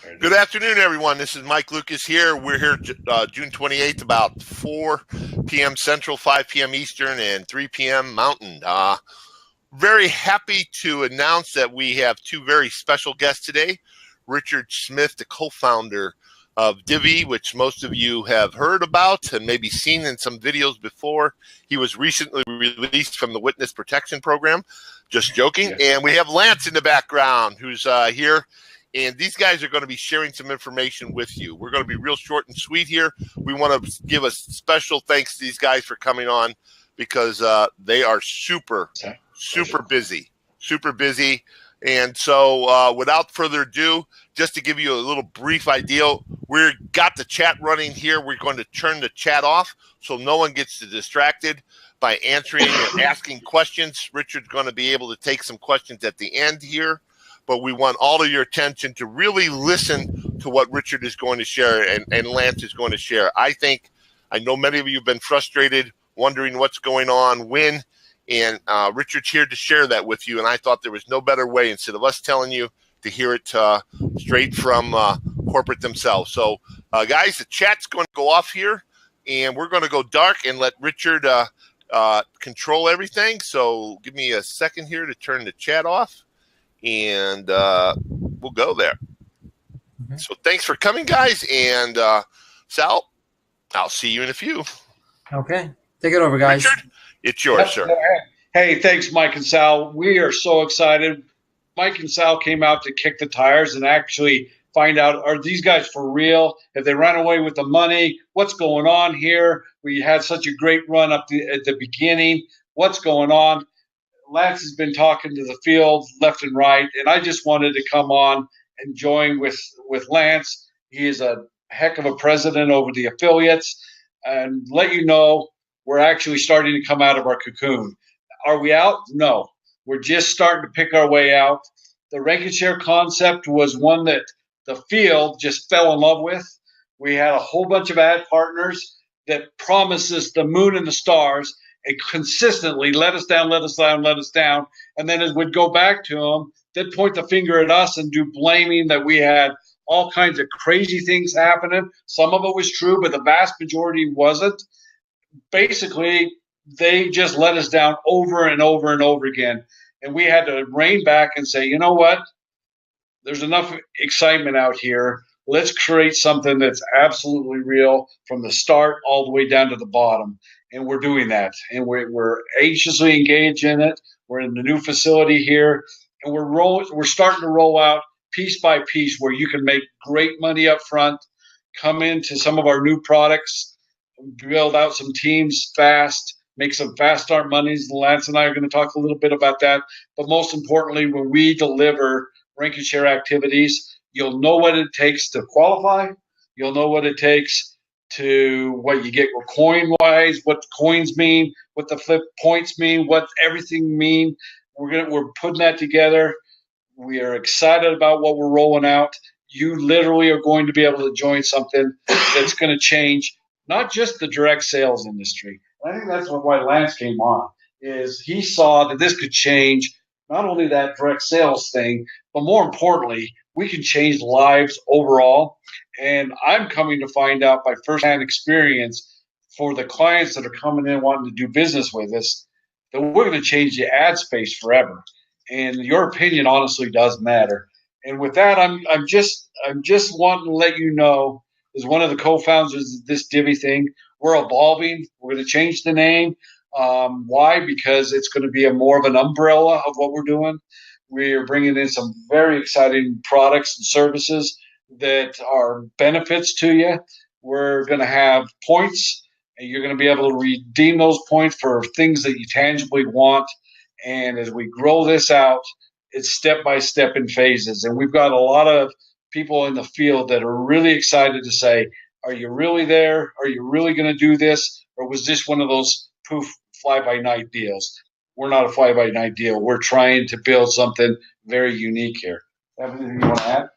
Good afternoon, everyone. This is Mike Lucas here. We're here June 28th, about 4 p.m. Central, 5 p.m. Eastern, and 3 p.m. Mountain. Very happy to announce that we have two very special guests today. Richard Smith, the co-founder of Divvee, which most of you have heard about and maybe seen in some videos before. He was recently released from the Witness Protection Program. Just joking. Yes. And we have Lance in the background who's here. And these guys are going to be sharing some information with you. We're going to be real short and sweet here. We want to give a special thanks to these guys for coming on because they are super busy. And so without further ado, just to give you a little brief idea, we've got the chat running here. We're going to turn the chat off so no one gets distracted by answering and asking questions. Richard's going to be able to take some questions at the end here. But we want all of your attention to really listen to what Richard is going to share and Lance is going to share. I know many of you have been frustrated, wondering what's going on, when, and Richard's here to share that with you. And I thought there was no better way, instead of us telling you, to hear it straight from corporate themselves. So, guys, the chat's going to go off here, and we're going to go dark and let Richard control everything. So give me a second here to turn the chat off. And we'll go there. Mm-hmm. So thanks for coming, guys. And Sal, I'll see you in a few. Okay. Take it over, guys. Richard, it's yours, sir. Hey, thanks, Mike and Sal. We are so excited. Mike and Sal came out to kick the tires and actually find out, are these guys for real? Have they run away with the money? What's going on here? We had such a great run at the beginning. What's going on? Lance has been talking to the field left and right, and I just wanted to come on and join with Lance. He is a heck of a president over the affiliates, and let you know we're actually starting to come out of our cocoon. Are we out? No. We're just starting to pick our way out. The rank and share concept was one that the field just fell in love with. We had a whole bunch of ad partners that promised us the moon and the stars, and consistently let us down. And then as we'd go back to them, they'd point the finger at us and do blaming that we had all kinds of crazy things happening. Some of it was true, but the vast majority wasn't. Basically, they just let us down over and over and over again. And we had to rein back and say, you know what? There's enough excitement out here. Let's create something that's absolutely real from the start all the way down to the bottom. And we're doing that. And we're anxiously engaged in it. We're in the new facility here. And we're starting to roll out piece by piece where you can make great money up front, come into some of our new products, build out some teams fast, make some fast start monies. Lance and I are going to talk a little bit about that. But most importantly, when we deliver rank and share activities, you'll know what it takes to qualify. You'll know what it takes to what you get coin-wise, what the coins mean, what the flip points mean, what everything mean. We're putting that together. We are excited about what we're rolling out. You literally are going to be able to join something that's going to change not just the direct sales industry. I think that's why Lance came on, is he saw that this could change not only that direct sales thing, but more importantly, we can change lives overall. And I'm coming to find out by firsthand experience for the clients that are coming in wanting to do business with us that we're going to change the ad space forever. And your opinion honestly does matter. And with that, I'm just wanting to let you know, as one of the co-founders of this Divvee thing, we're evolving. We're going to change the name. Why? Because it's going to be more of an umbrella of what we're doing. We're bringing in some very exciting products and services that are benefits to you. We're going to have points, and you're going to be able to redeem those points for things that you tangibly want. And as we grow this out, it's step by step in phases. And we've got a lot of people in the field that are really excited to say, are you really there? Are you really going to do this? Or was this one of those poof fly-by-night deals? We're not a fly-by-night deal. We're trying to build something very unique here. Anything you want to add?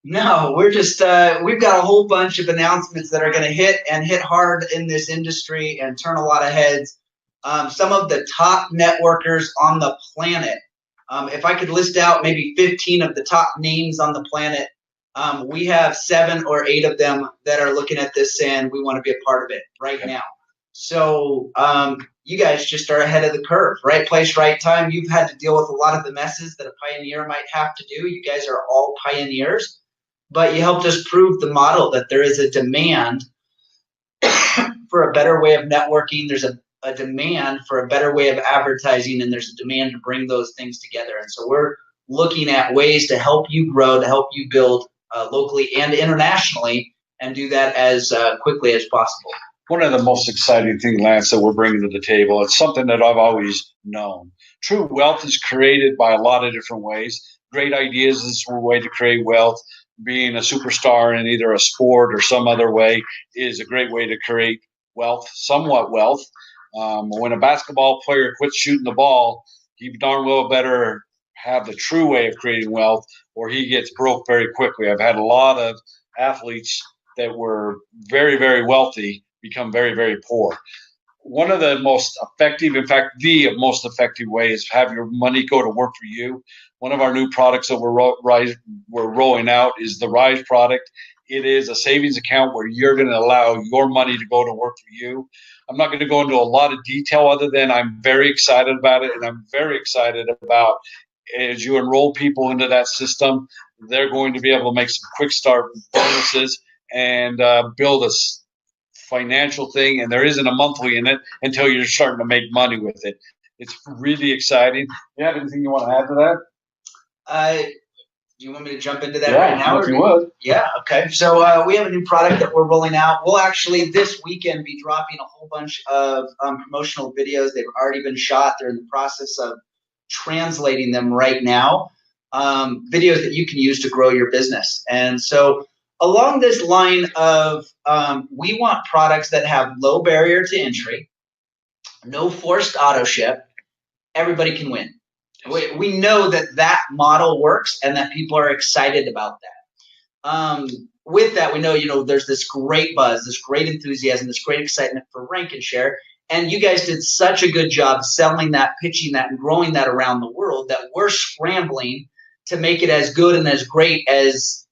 No, we're just we've got a whole bunch of announcements that are going to hit hard in this industry and turn a lot of heads. Some of the top networkers on the planet. If I could list out maybe 15 of the top names on the planet We have 7 or 8 of them that are looking at this saying we want to be a part of it right now. So you guys just are ahead of the curve. Right place, right time. You've had to deal with a lot of the messes that a pioneer might have to do. You guys are all pioneers, but you helped us prove the model that there is a demand for a better way of networking. There's a demand for a better way of advertising, and there's a demand to bring those things together. And so we're looking at ways to help you grow, to help you build locally and internationally, and do that as quickly as possible. One of the most exciting things, Lance, that we're bringing to the table, it's something that I've always known. True wealth is created by a lot of different ways. Great ideas is a way to create wealth. Being a superstar in either a sport or some other way is a great way to create wealth, somewhat wealth. When a basketball player quits shooting the ball, he darn well better have the true way of creating wealth, or he gets broke very quickly. I've had a lot of athletes that were very, very wealthy become very, very poor. One of the most effective, in fact, the most effective way is have your money go to work for you. One of our new products that we're rolling out is the Rise product. It is a savings account where you're going to allow your money to go to work for you. I'm not going to go into a lot of detail other than I'm very excited about it, and I'm very excited about as you enroll people into that system, they're going to be able to make some quick start bonuses and build a financial thing, and there isn't a monthly in it until you're starting to make money with it. It's really exciting. You have anything you want to add to that? Do you want me to jump into that right now? If you would. Yeah, okay. So we have a new product that we're rolling out. We'll actually this weekend be dropping a whole bunch of promotional videos. They've already been shot. They're in the process of translating them right now. Videos that you can use to grow your business. And so along this line of we want products that have low barrier to entry, no forced auto ship, everybody can win. We know that model works and that people are excited about that. With that, we know, there's this great buzz, this great enthusiasm, this great excitement for Rank and Share. And you guys did such a good job selling that, pitching that, and growing that around the world that we're scrambling to make it as good and as great as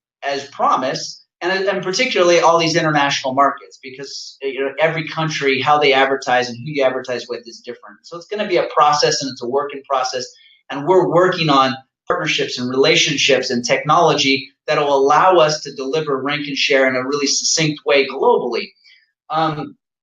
promised. And particularly all these international markets, because every country, how they advertise and who you advertise with is different. So it's going to be a process, and it's a working process. And we're working on partnerships and relationships and technology that will allow us to deliver Rank and Share in a really succinct way globally.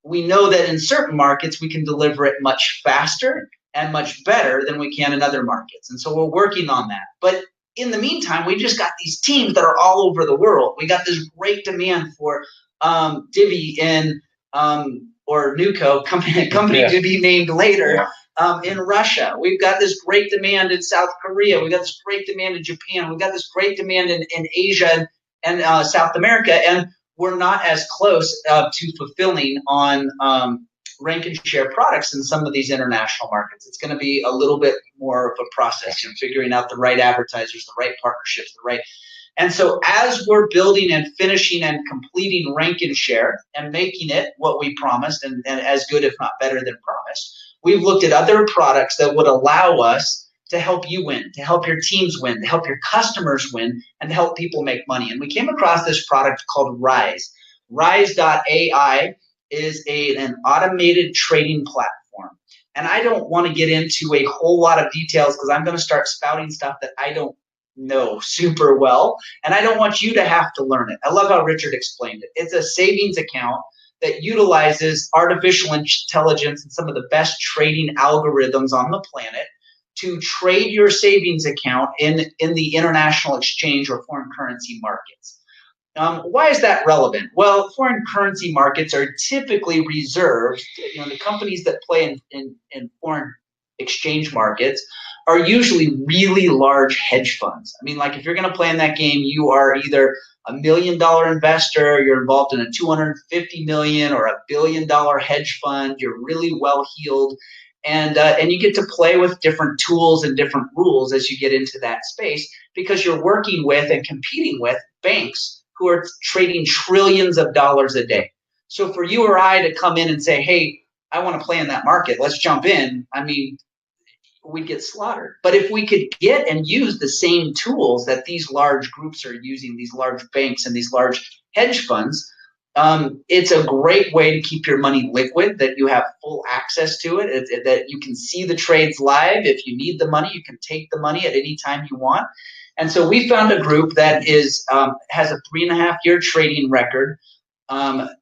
We know that in certain markets we can deliver it much faster and much better than we can in other markets. And so we're working on that. But in the meantime, we just got these teams that are all over the world. We got this great demand for Divvee in or Nuco, company to be named later, in Russia. We've got this great demand in South Korea. We've got this great demand in Japan. We've got this great demand in Asia and South America. And we're not as close to fulfilling on Rank and Share products in some of these international markets. It's going to be a little bit more of a process, figuring out the right advertisers, the right partnerships, and so as we're building and finishing and completing Rank and Share and making it what we promised and as good, if not better than promised, we've looked at other products that would allow us to help you win, to help your teams win, to help your customers win, and to help people make money. And we came across this product called Rise. Rise.ai is an automated trading platform. And I don't want to get into a whole lot of details because I'm going to start spouting stuff that I don't know super well. And I don't want you to have to learn it. I love how Richard explained it. It's a savings account that utilizes artificial intelligence and some of the best trading algorithms on the planet to trade your savings account in the international exchange or foreign currency markets. Why is that relevant? Well, foreign currency markets are typically reserved. The companies that play in foreign exchange markets are usually really large hedge funds. I mean, like if you're going to play in that game, you are either $1 million investor, you're involved in a $250 million or $1 billion hedge fund. You're really well heeled, and you get to play with different tools and different rules as you get into that space because you're working with and competing with banks who are trading trillions of dollars a day. So for you or I to come in and say, hey, I want to play in that market, let's jump in. I mean, we'd get slaughtered. But if we could get and use the same tools that these large groups are using, these large banks and these large hedge funds, it's a great way to keep your money liquid, that you have full access to it, that you can see the trades live. If you need the money, you can take the money at any time you want. And so we found a group that is has a 3.5-year trading record.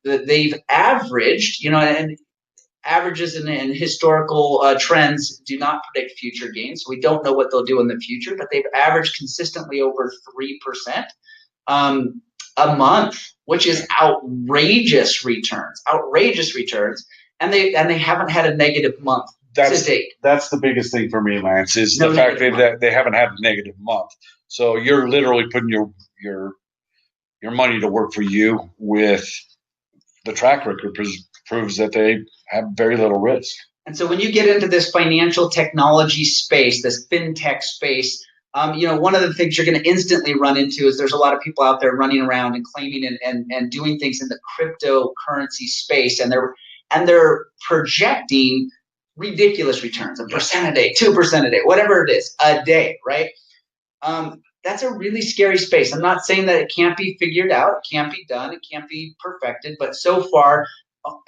They've averaged, and averages and historical trends do not predict future gains. So we don't know what they'll do in the future, but they've averaged consistently over 3% a month, which is outrageous returns, and they haven't had a negative month to date. That's the biggest thing for me, Lance, is the fact that they haven't had a negative month. So you're literally putting your money to work for you. With the track record proves that they have very little risk. And so when you get into this financial technology space, this fintech space, one of the things you're going to instantly run into is there's a lot of people out there running around and claiming and doing things in the cryptocurrency space, and they're projecting ridiculous returns, 1% a day, 2% a day, whatever it is, a day, right? That's a really scary space. I'm not saying that it can't be figured out, it can't be done, it can't be perfected, but so far,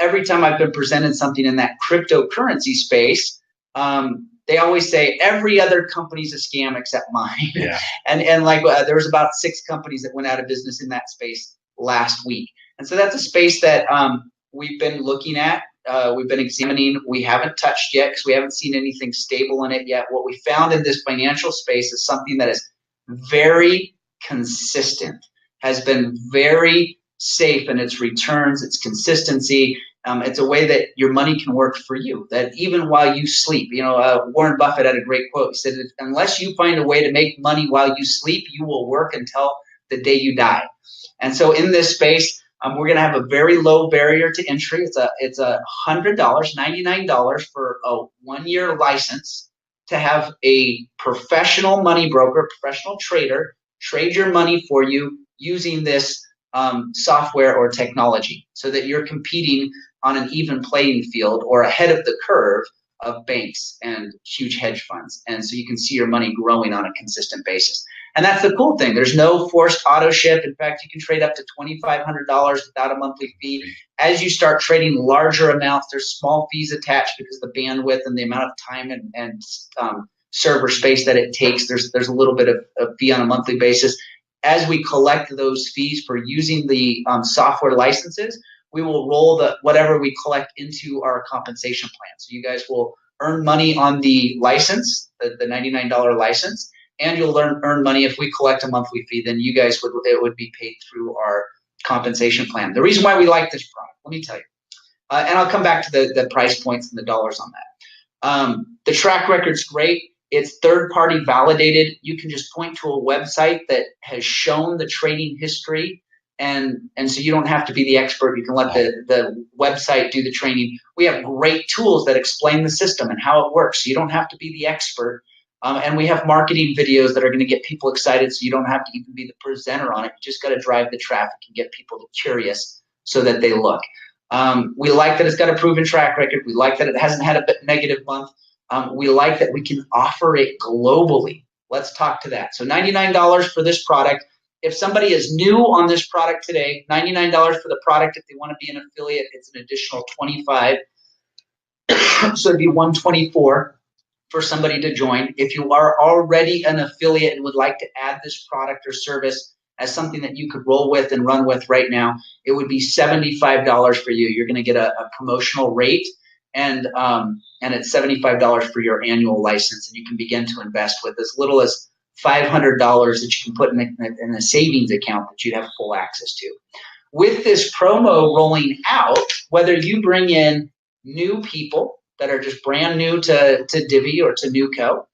every time I've been presented something in that cryptocurrency space, they always say every other company's a scam except mine. Yeah. and there was about 6 companies that went out of business in that space last week. And so that's a space that we've been looking at. We've been examining. We haven't touched yet because we haven't seen anything stable in it yet. What we found in this financial space is something that is very consistent, has been very safe in its returns, its consistency. It's a way that your money can work for you, that even while you sleep, Warren Buffett had a great quote. He said, unless you find a way to make money while you sleep, you will work until the day you die. And so in this space, we're going to have a very low barrier to entry. It's $100, $99 for a 1-year license to have a professional money broker, professional trader, trade your money for you using this software or technology, so that you're competing on an even playing field or ahead of the curve of banks and huge hedge funds. And so you can see your money growing on a consistent basis. And that's the cool thing. There's no forced auto ship. In fact, you can trade up to $2,500 without a monthly fee. As you start trading larger amounts, there's small fees attached because the bandwidth and the amount of time and server space that it takes, there's a little bit of fee on a monthly basis. As we collect those fees for using the software licenses, we will roll whatever we collect into our compensation plan. So you guys will earn money on the license, the $99 license, and you'll earn money if we collect a monthly fee. Then you guys it would be paid through our compensation plan. The reason why we like this product, let me tell you, and I'll come back to the price points and the dollars on that. The track record's great. It's third-party validated. You can just point to a website that has shown the trading history, and so you don't have to be the expert. You can let the website do the training. We have great tools that explain the system and how it works. So you don't have to be the expert. And we have marketing videos that are going to get people excited, so you don't have to even be the presenter on it. You just got to drive the traffic and get people curious so that they look. We like that it's got a proven track record. We like that it hasn't had a negative month. We like that we can offer it globally. Let's talk to that. So $99 for this product. If somebody is new on this product today, $99 for the product. If they want to be an affiliate, it's an additional $25. So it'd be $124 for somebody to join. If you are already an affiliate and would like to add this product or service as something that you could roll with and run with right now, it would be $75 for you. You're going to get a promotional rate, and it's $75 for your annual license, and you can begin to invest with as little as $500 that you can put in a savings account that you'd have full access to. With this promo rolling out, whether you bring in new people that are just brand new to Divvee or to Newco,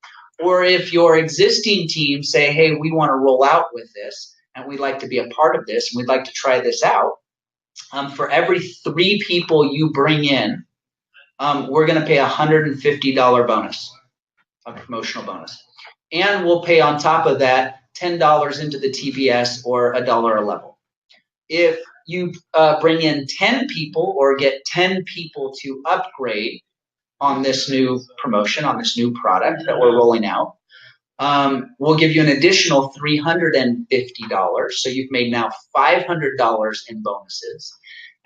or if your existing team say, hey, we want to roll out with this, and we'd like to be a part of this, and we'd like to try this out, for every 3 people you bring in, we're going to pay a $150 bonus, a promotional bonus. And we'll pay on top of that $10 into the TBS or $1 a level. If you bring in 10 people or get 10 people to upgrade on this new promotion, on this new product that we're rolling out. We'll give you an additional $350. So you've made now $500 in bonuses.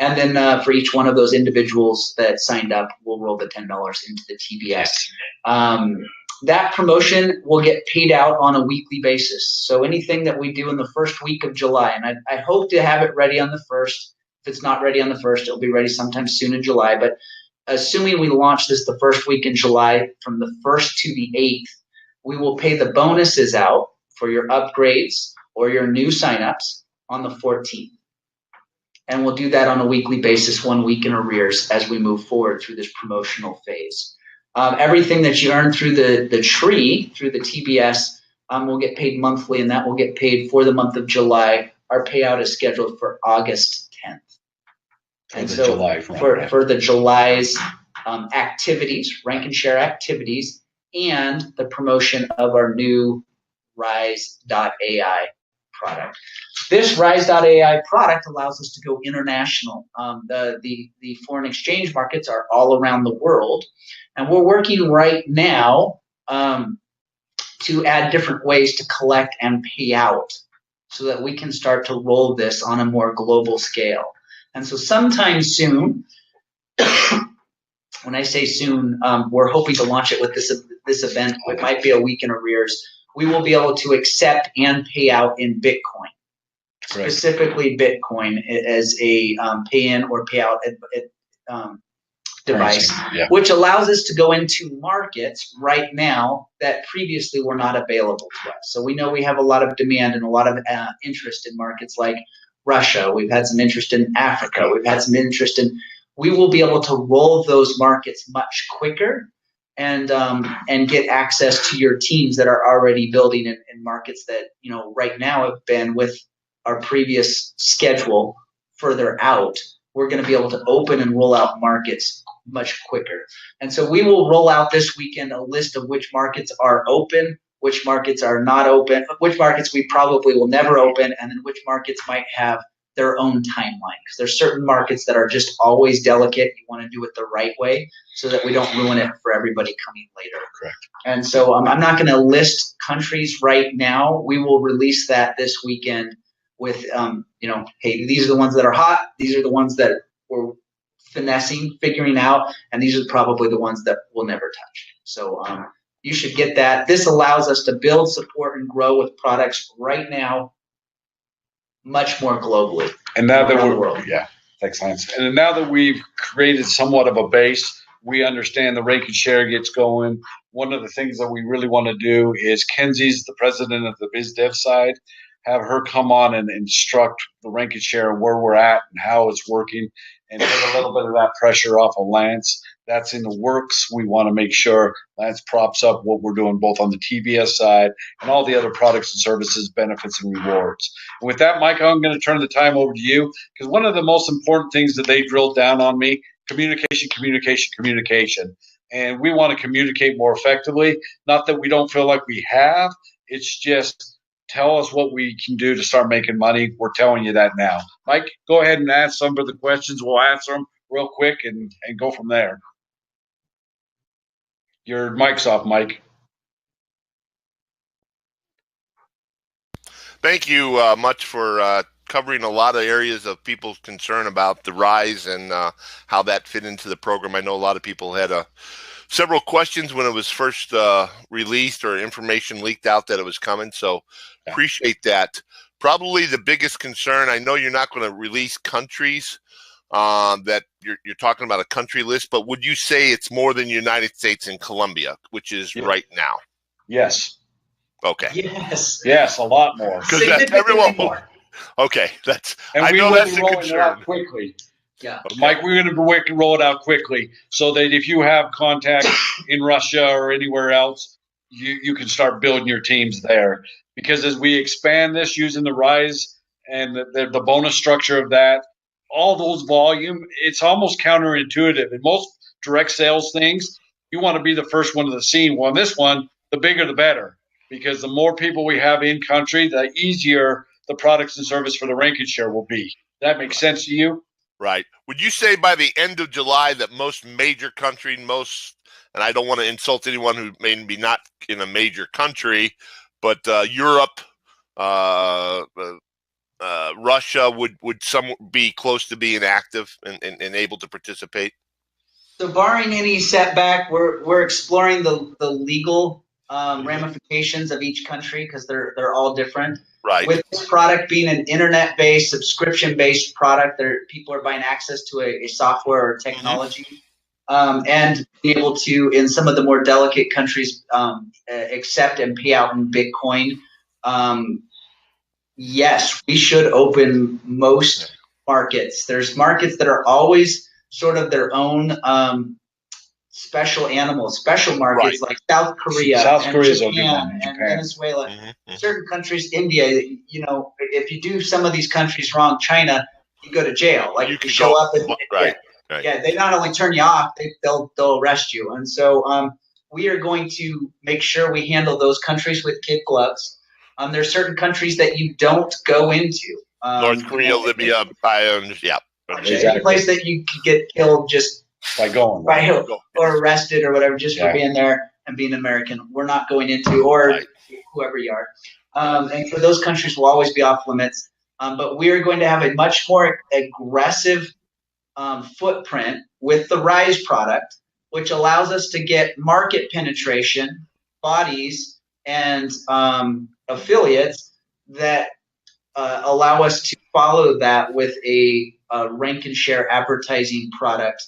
And then for each one of those individuals that signed up, we'll roll the $10 into the TBS. That promotion will get paid out on a weekly basis. So anything that we do in the first week of July, and I hope to have it ready on the 1st. If it's not ready on the 1st, it'll be ready sometime soon in July. But assuming we launch this the first week in July, from the 1st to the 8th, we will pay the bonuses out for your upgrades or your new signups on the 14th. And we'll do that on a weekly basis, 1 week in arrears, as we move forward through this promotional phase. Everything that you earn through the tree, through the TBS, will get paid monthly, and that will get paid for the month of July. Our payout is scheduled for August 10th. And so for the July's activities, rank and share activities, and the promotion of our new Rise.ai product. This Rise.ai product allows us to go international. The foreign exchange markets are all around the world, and we're working right now to add different ways to collect and pay out so that we can start to roll this on a more global scale. And so sometime soon, when I say soon, we're hoping to launch it with this event. It might be a week in arrears. We will be able to accept and pay out in Bitcoin, specifically Bitcoin as a pay-in or pay-out device, which allows us to go into markets right now that previously were not available to us. So we know we have a lot of demand and a lot of interest in markets like Russia. We've had some interest in Africa. We've had some interest in. We will be able to roll those markets much quicker and get access to your teams that are already building in markets that right now have been with our previous schedule further out. We're going to be able to open and roll out markets much quicker. And so we will roll out this weekend a list of which markets are open, which markets are not open, which markets we probably will never open, and then which markets might have their own timeline. Because there's certain markets that are just always delicate. You want to do it the right way so that we don't ruin it for everybody coming later. Correct. And so I'm not going to list countries right now. We will release that this weekend with, hey, these are the ones that are hot. These are the ones that we're finessing, figuring out, and these are probably the ones that we'll never touch. So you should get that. This allows us to build, support, and grow with products right now much more globally. And now that thanks, Lance. And now that we've created somewhat of a base, we understand the rank and share gets going. One of the things that we really want to do is Kenzie's the president of the biz dev side, have her come on and instruct the rank and share where we're at and how it's working, and take a little bit of that pressure off of Lance. That's in the works. We want to make sure Lance props up what we're doing both on the TBS side and all the other products and services, benefits, and rewards. And with that, Mike, I'm going to turn the time over to you, because one of the most important things that they drilled down on me, communication. And we want to communicate more effectively. Not that we don't feel like we have. It's just tell us what we can do to start making money. We're telling you that now. Mike, go ahead and ask some of the questions. We'll answer them real quick and go from there. Your mic's off, Mike. Thank you much for covering a lot of areas of people's concern about the Rise and how that fit into the program. I know a lot of people had several questions when it was first released or information leaked out that it was coming. So appreciate that. Probably the biggest concern, I know you're not going to release countries that you're talking about a country list, but would you say it's more than United States and Colombia, which is right now? Yes. Okay. Yes, a lot more. Because everyone more. Okay, I know that's a concern. Quickly. Yeah. Okay. Mike, we're going to roll it out quickly so that if you have contact in Russia or anywhere else, you can start building your teams there. Because as we expand this using the Rise and the bonus structure of that, all those volume, it's almost counterintuitive. In most direct sales things, you want to be the first one to the scene. Well, in this one, the bigger the better, because the more people we have in country, the easier the products and service for the rank and share will be. That makes sense to you? Right. Would you say by the end of July that most major country, and I don't want to insult anyone who may be not in a major country, but Europe, Russia would some be close to being active and able to participate? So barring any setback, we're exploring the legal ramifications of each country because they're all different. Right. With this product being an internet-based, subscription-based product, people are buying access to a software or technology, and be able to, in some of the more delicate countries, accept and pay out in Bitcoin. Yes, we should open most markets. There's markets that are always sort of their own special animals, special markets like South Korea, Japan, and Venezuela. Certain countries, India. You know, if you do some of these countries wrong, China, you go to jail. Like if you show up, and, yeah, they not only turn you off, they'll arrest you. And so we are going to make sure we handle those countries with kid gloves. There's certain countries that you don't go into. North Korea, Libya, Any place that you could get killed just by going, or arrested or whatever, just for being there and being American, we're not going into, or whoever you are. And for those countries will always be off limits. But we are going to have a much more aggressive footprint with the Rise product, which allows us to get market penetration, bodies, and affiliates that allow us to follow that with a rank and share advertising product,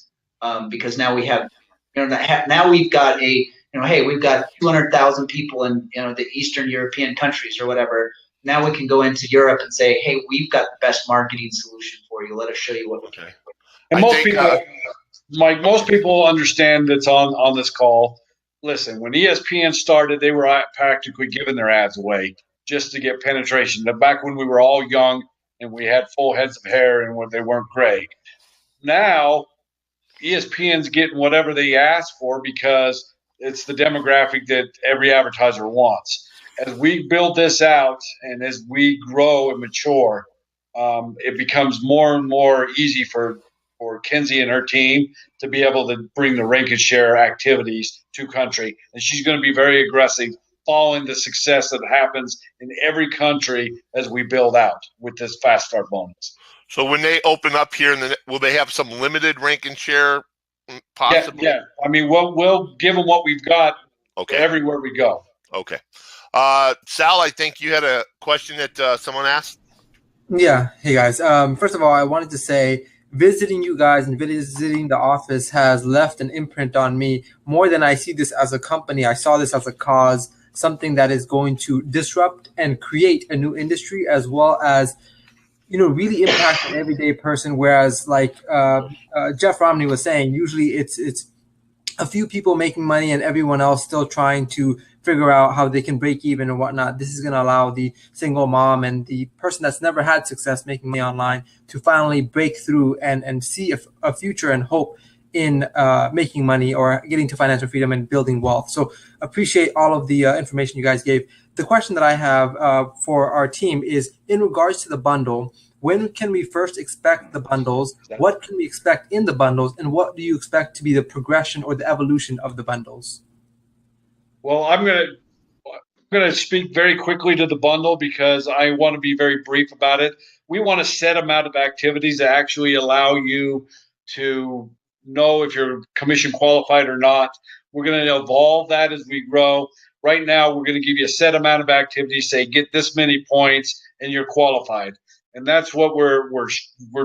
because now we have, now we've got hey, we've got 200,000 people in the Eastern European countries or whatever. Now we can go into Europe and say, hey, we've got the best marketing solution for you. Let us show you what we can. And most people, Mike, most people understand that's on this call. Listen, when ESPN started, they were practically giving their ads away just to get penetration. Back when we were all young and we had full heads of hair and when they weren't gray. Now, ESPN's getting whatever they ask for because it's the demographic that every advertiser wants. As we build this out and as we grow and mature, it becomes more and more easy for Kenzie and her team to be able to bring the rank and share activities to country. And she's going to be very aggressive following the success that happens in every country as we build out with this fast start bonus. So when they open up here, will they have some limited rank and share possibly? Yeah. I mean, we'll give them what we've got everywhere we go. Okay. Sal, I think you had a question that someone asked. Yeah. Hey, guys. First of all, I wanted to say visiting you guys and visiting the office has left an imprint on me more than I see this as a company. I saw this as a cause, something that is going to disrupt and create a new industry, as well as really impact an everyday person. Whereas like Jeff Romney was saying, usually it's a few people making money and everyone else still trying to figure out how they can break even and whatnot. This is going to allow the single mom and the person that's never had success making money online to finally break through and see a future and hope in making money or getting to financial freedom and building wealth. So appreciate all of the information you guys gave. The question that I have for our team is in regards to the bundle. When can we first expect the bundles? What can we expect in the bundles? And what do you expect to be the progression or the evolution of the bundles? Well, I'm going to speak very quickly to the bundle because I want to be very brief about it. We want a set amount of activities that actually allow you to know if you're commission qualified or not. We're going to evolve that as we grow. Right now, we're going to give you a set amount of activities, say get this many points and you're qualified. And that's what we're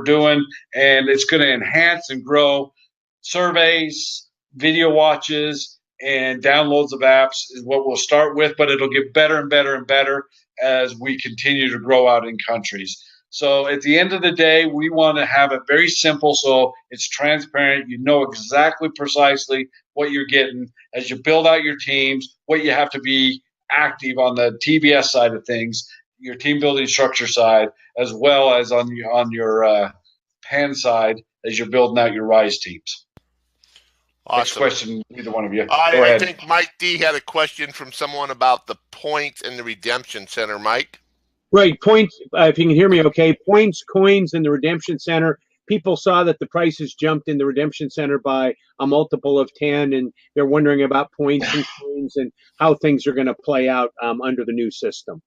doing, and it's going to enhance and grow surveys, video watches, and downloads of apps is what we'll start with, but it'll get better and better and better as we continue to grow out in countries. So at the end of the day, we want to have it very simple so it's transparent. You know exactly precisely what you're getting as you build out your teams, what you have to be active on the TBS side of things, your team building structure side, as well as on your PAN side as you're building out your Rise teams. Awesome. Next question, either one of you. I think Mike D had a question from someone about the points and the redemption center. Mike? Right. Points, if you can hear me okay, points, coins, and the redemption center. people saw that the prices jumped in the redemption center by a multiple of 10, and they're wondering about points and coins and how things are going to play out under the new system.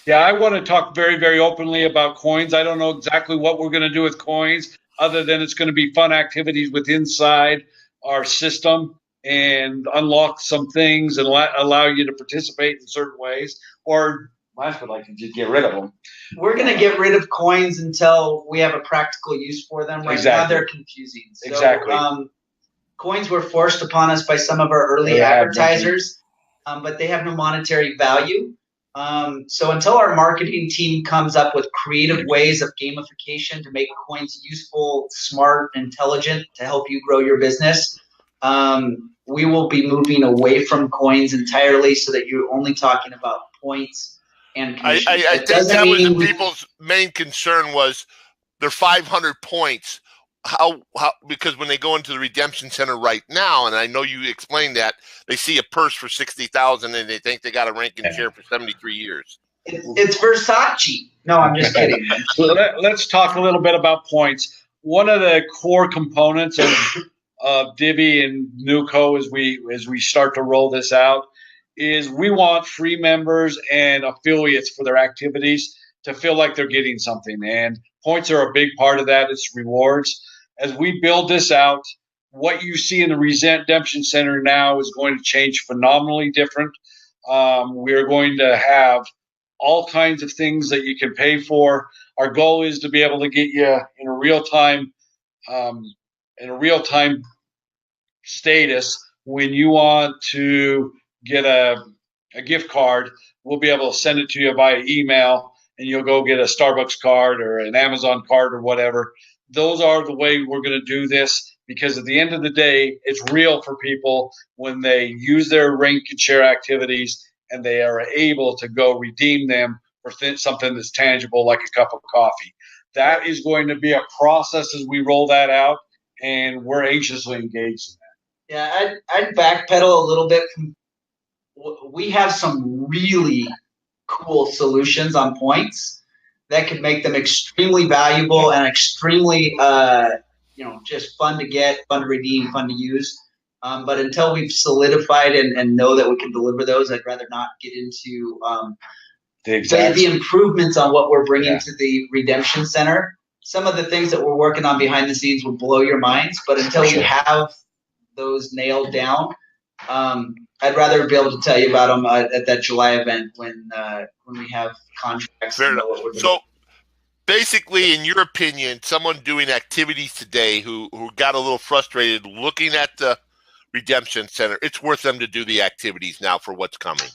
Yeah, I want to talk very, very openly about coins. I don't know exactly what we're going to do with coins, other than it's going to be fun activities with inside our system and unlock some things and allow you to participate in certain ways. Or I would like to just get rid of them. We're going to get rid of coins until we have a practical use for them. Right now, they're confusing. So, exactly. Coins were forced upon us by some of our early advertisers, but they have no monetary value. So until our marketing team comes up with creative ways of gamification to make coins useful, smart, intelligent to help you grow your business, we will be moving away from coins entirely so that you're only talking about points and commissions. I think that was the people's main concern was their 500 points. How because when they go into the redemption center right now, and I know you explained that, they see a purse for 60,000 and they think they got a rank and share for 73 years. It's Versace. No, I'm just kidding. Let's talk a little bit about points. One of the core components of Divvee and Newco as we start to roll this out is we want free members and affiliates for their activities to feel like they're getting something. And points are a big part of that. It's rewards. As we build this out, what you see in the redemption center now is going to change phenomenally different. We're going to have all kinds of things that you can pay for. Our goal is to be able to get you in a real time status. When you want to get a gift card, we'll be able to send it to you via email, and you'll go get a Starbucks card or an Amazon card or whatever. Those are the way we're going to do this, because at the end of the day, it's real for people when they use their rank and share activities and they are able to go redeem them for something that's tangible like a cup of coffee. That is going to be a process as we roll that out, and we're anxiously engaged in that. Yeah, I'd backpedal a little bit. We have some really cool solutions on points that could make them extremely valuable and extremely, just fun to get, fun to redeem, fun to use. But until we've solidified and know that we can deliver those, I'd rather not get into the improvements on what we're bringing to the redemption center. Some of the things that we're working on behind the scenes will blow your minds, but until we have those nailed down, I'd rather be able to tell you about them at that July event when we have contracts. Fair enough. So basically, in your opinion, someone doing activities today who got a little frustrated looking at the redemption center, it's worth them to do the activities now for what's coming.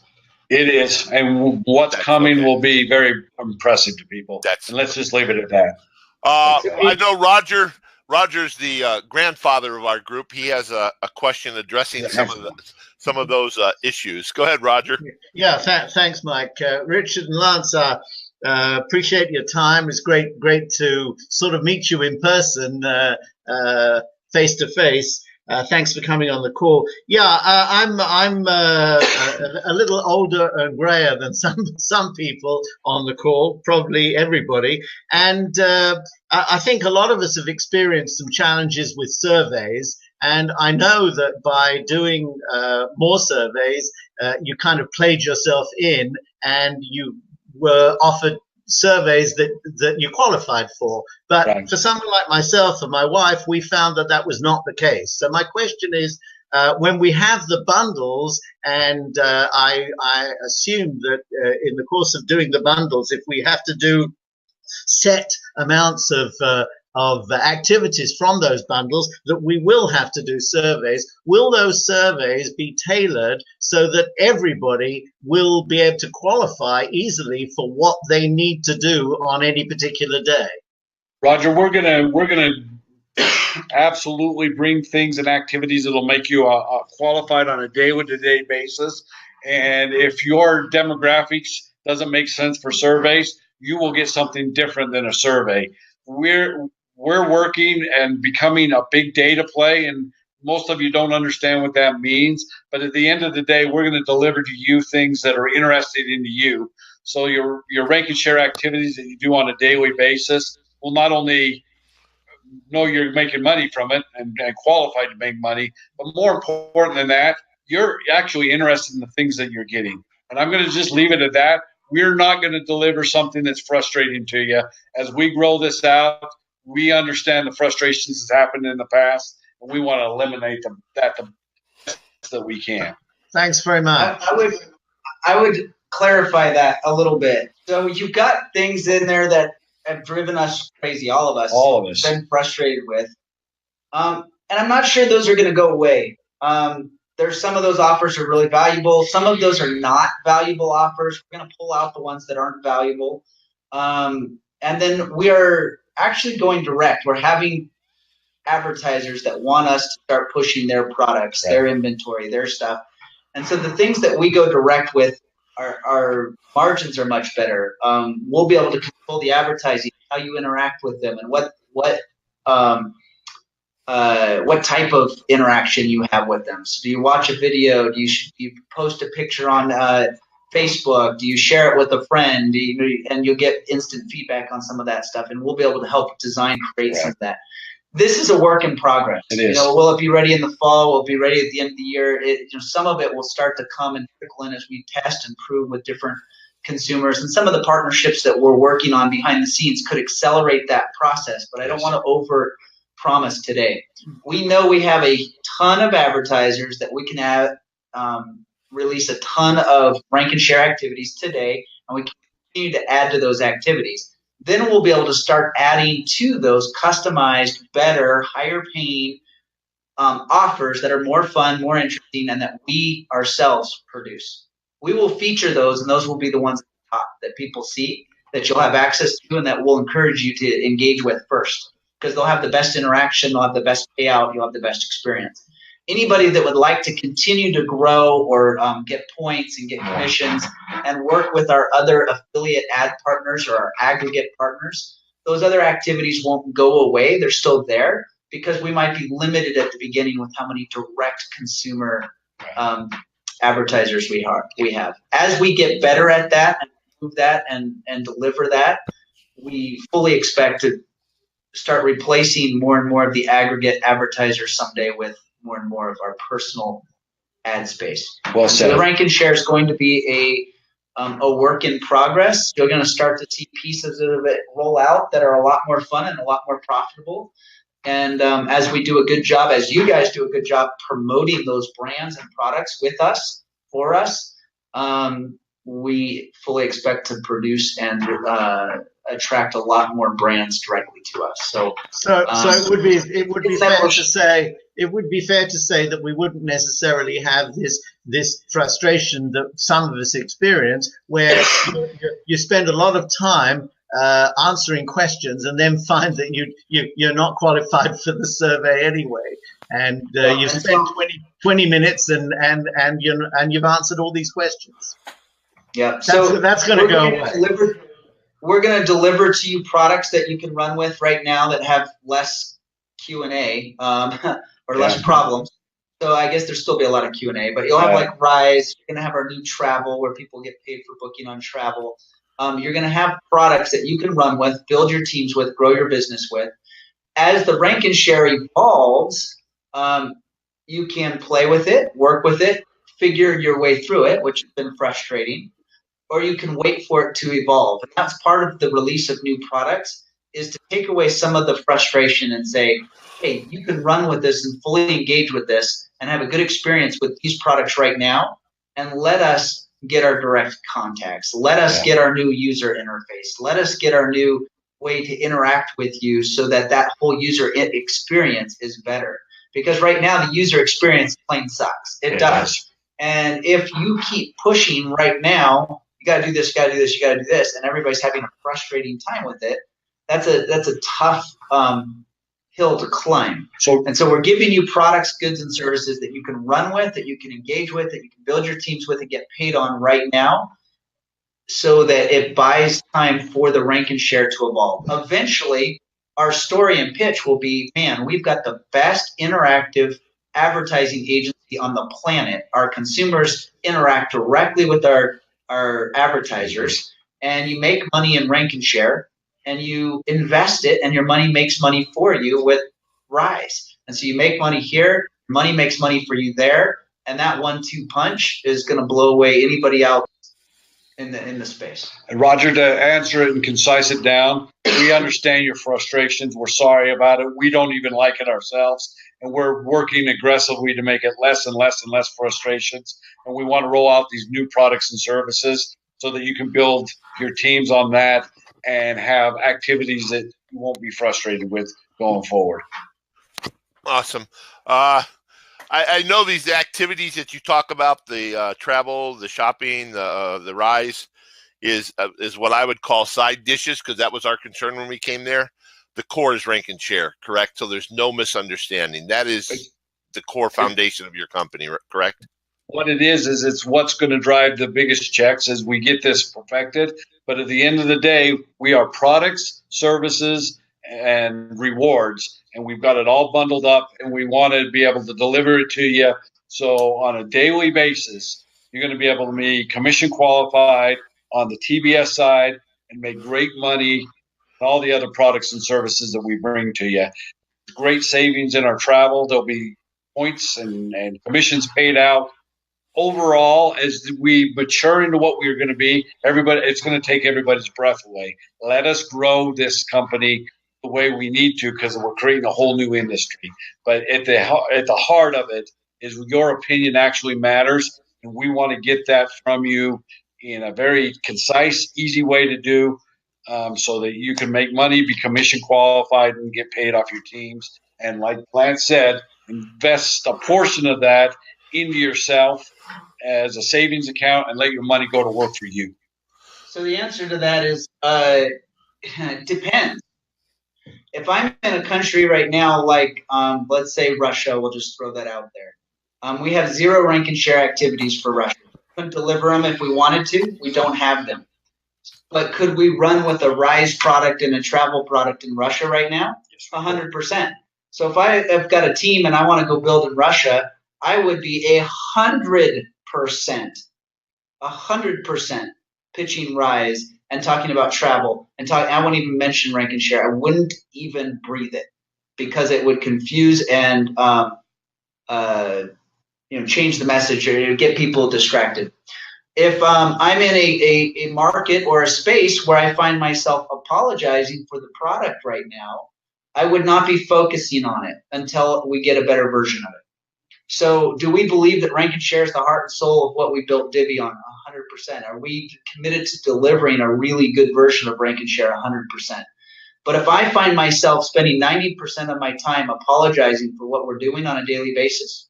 It is, and what's coming will be very impressive to people. And let's just leave it at that. I know Roger's the grandfather of our group. He has a question addressing some of those issues. Go ahead, Roger. Yeah, thanks, Mike. Richard and Lance, appreciate your time. It's great to sort of meet you in person, face to face. Thanks for coming on the call. Yeah, I'm a little older and grayer than some people on the call, probably everybody. And I think a lot of us have experienced some challenges with surveys. And I know that by doing more surveys, you kind of played yourself in, and you were offered surveys that you qualified for. But for someone like myself and my wife, we found that was not the case. So my question is, when we have the bundles, and I assume that in the course of doing the bundles, if we have to do set amounts of activities from those bundles, that we will have to do surveys. Will those surveys be tailored so that everybody will be able to qualify easily for what they need to do on any particular day? Roger, we're gonna absolutely bring things and activities that'll make you qualified on a day-to-day basis. And if your demographics doesn't make sense for surveys, you will get something different than a survey. We're working and becoming a big data play, and most of you don't understand what that means. But at the end of the day, we're going to deliver to you things that are interested in you. So your rank and share activities that you do on a daily basis will not only know you're making money from it and qualified to make money. But more important than that, you're actually interested in the things that you're getting. And I'm going to just leave it at that. We're not going to deliver something that's frustrating to you. As we grow this out, we understand the frustrations that happened in the past, and we want to eliminate that the best that we can. Thanks very much. I would clarify that a little bit. So you've got things in there that have driven us crazy, all of us. Been frustrated with. And I'm not sure those are going to go away. There's some of those offers are really valuable. Some of those are not valuable offers. We're going to pull out the ones that aren't valuable. And then we are actually going direct. We're having advertisers that want us to start pushing their products, their inventory, their stuff. And so the things that we go direct with, our margins are much better. We'll be able to control the advertising, how you interact with them, and what type of interaction you have with them. So do you watch a video? Do you post a picture on Facebook? Do you share it with a friend? And you'll get instant feedback on some of that stuff, and we'll be able to help create some of that. This is a work in progress. It is. Will it be ready in the fall? Will it be ready at the end of the year? Some of it will start to come and trickle in as we test and prove with different consumers. And some of the partnerships that we're working on behind the scenes could accelerate that process. But I don't want to over promise today. We know we have a ton of advertisers that we can have, release a ton of rank and share activities today, and we continue to add to those activities. Then we'll be able to start adding to those customized, better, higher paying offers that are more fun, more interesting, and that we ourselves produce. We will feature those, and those will be the ones at the top that people see, that you'll have access to, and that will encourage you to engage with first, because they'll have the best interaction, they'll have the best payout, you'll have the best experience. Anybody that would like to continue to grow or get points and get commissions and work with our other affiliate ad partners or our aggregate partners, those other activities won't go away. They're still there because we might be limited at the beginning with how many direct consumer advertisers we have. As we get better at that and improve that and deliver that, we fully expect to start replacing more and more of the aggregate advertisers someday with more and more of our personal ad space. Well said. So the rank and share is going to be a work in progress. You're going to start to see pieces of it roll out that are a lot more fun and a lot more profitable. And as we do a good job, as you guys do a good job promoting those brands and products with us, for us, we fully expect to produce and attract a lot more brands directly to us. So it would be fair to say that we wouldn't necessarily have this frustration that some of us experience, where you spend a lot of time answering questions and then find that you're not qualified for the survey anyway, and you spend 20 minutes and you've answered all these questions. Yeah, that's going to go away. We're going to deliver to you products that you can run with right now that have less Q&A or less problems. So I guess there'll still be a lot of Q&A, but you'll have like Rise. You're going to have our new travel where people get paid for booking on travel. You're going to have products that you can run with, build your teams with, grow your business with. As the rank and share evolves, you can play with it, work with it, figure your way through it, which has been frustrating, or you can wait for it to evolve. And that's part of the release of new products, is to take away some of the frustration and say, hey, you can run with this and fully engage with this and have a good experience with these products right now, and let us get our direct contacts. Let us get our new user interface. Let us get our new way to interact with you so that that whole user experience is better. Because right now the user experience plain sucks. It does. And if you keep pushing right now, you got to do this, you got to do this, you got to do this, and everybody's having a frustrating time with it, that's a tough hill to climb. So we're giving you products, goods, and services that you can run with, that you can engage with, that you can build your teams with and get paid on right now, so that it buys time for the rank and share to evolve. Eventually, our story and pitch will be, man, we've got the best interactive advertising agency on the planet. Our consumers interact directly with our advertisers, and you make money in rank and share, and you invest it, and your money makes money for you with Rise. And so you make money here, money makes money for you there, and that 1-2 punch is going to blow away anybody else in the space. And Roger, to answer it and concise it down, we understand your frustrations. We're sorry about it. We don't even like it ourselves. And we're working aggressively to make it less and less and less frustrations. And we want to roll out these new products and services so that you can build your teams on that and have activities that you won't be frustrated with going forward. Awesome. I know these activities that you talk about, the travel, the shopping, the Rise, is what I would call side dishes, because that was our concern when we came there. The core is rank and share, correct? So there's no misunderstanding. That is the core foundation of your company, correct? What it is it's what's going to drive the biggest checks as we get this perfected. But at the end of the day, we are products, services, and rewards, and we've got it all bundled up, and we want to be able to deliver it to you. So on a daily basis, you're going to be able to be commission qualified on the TBS side and make great money on all the other products and services that we bring to you. Great savings in our travel. There'll be points and commissions paid out. Overall, as we mature into what we're going to be, it's going to take everybody's breath away. Let us grow this company the way we need to, because we're creating a whole new industry. But at the heart of it is your opinion actually matters, and we want to get that from you in a very concise, easy way to do, so that you can make money, be commission qualified, and get paid off your teams. And like Lance said, invest a portion of that into yourself as a savings account and let your money go to work for you. So the answer to that is depends. If I'm in a country right now, like let's say Russia, we'll just throw that out there. We have 0 rank and share activities for Russia. We couldn't deliver them if we wanted to. We don't have them. But could we run with a Rise product and a travel product in Russia right now? 100%. So if I've got a team and I want to go build in Russia, I would be 100% pitching Rise and talking about travel, and I wouldn't even mention rank and share. I wouldn't even breathe it, because it would confuse and change the message, or get people distracted. If I'm in a market or a space where I find myself apologizing for the product right now, I would not be focusing on it until we get a better version of it. So do we believe that rank and share is the heart and soul of what we built Divvee on? 100%. Are we committed to delivering a really good version of rank and share? 100%. But if I find myself spending 90% of my time apologizing for what we're doing on a daily basis,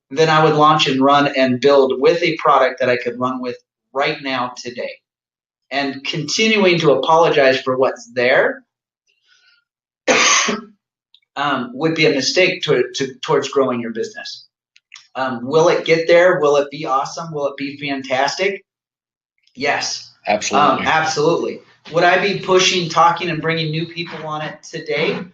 then I would launch and run and build with a product that I could run with right now today. And continuing to apologize for what's there would be a mistake towards growing your business. Will it get there? Will it be awesome? Will it be fantastic? Yes. Absolutely. Absolutely. Would I be pushing, talking, and bringing new people on it today?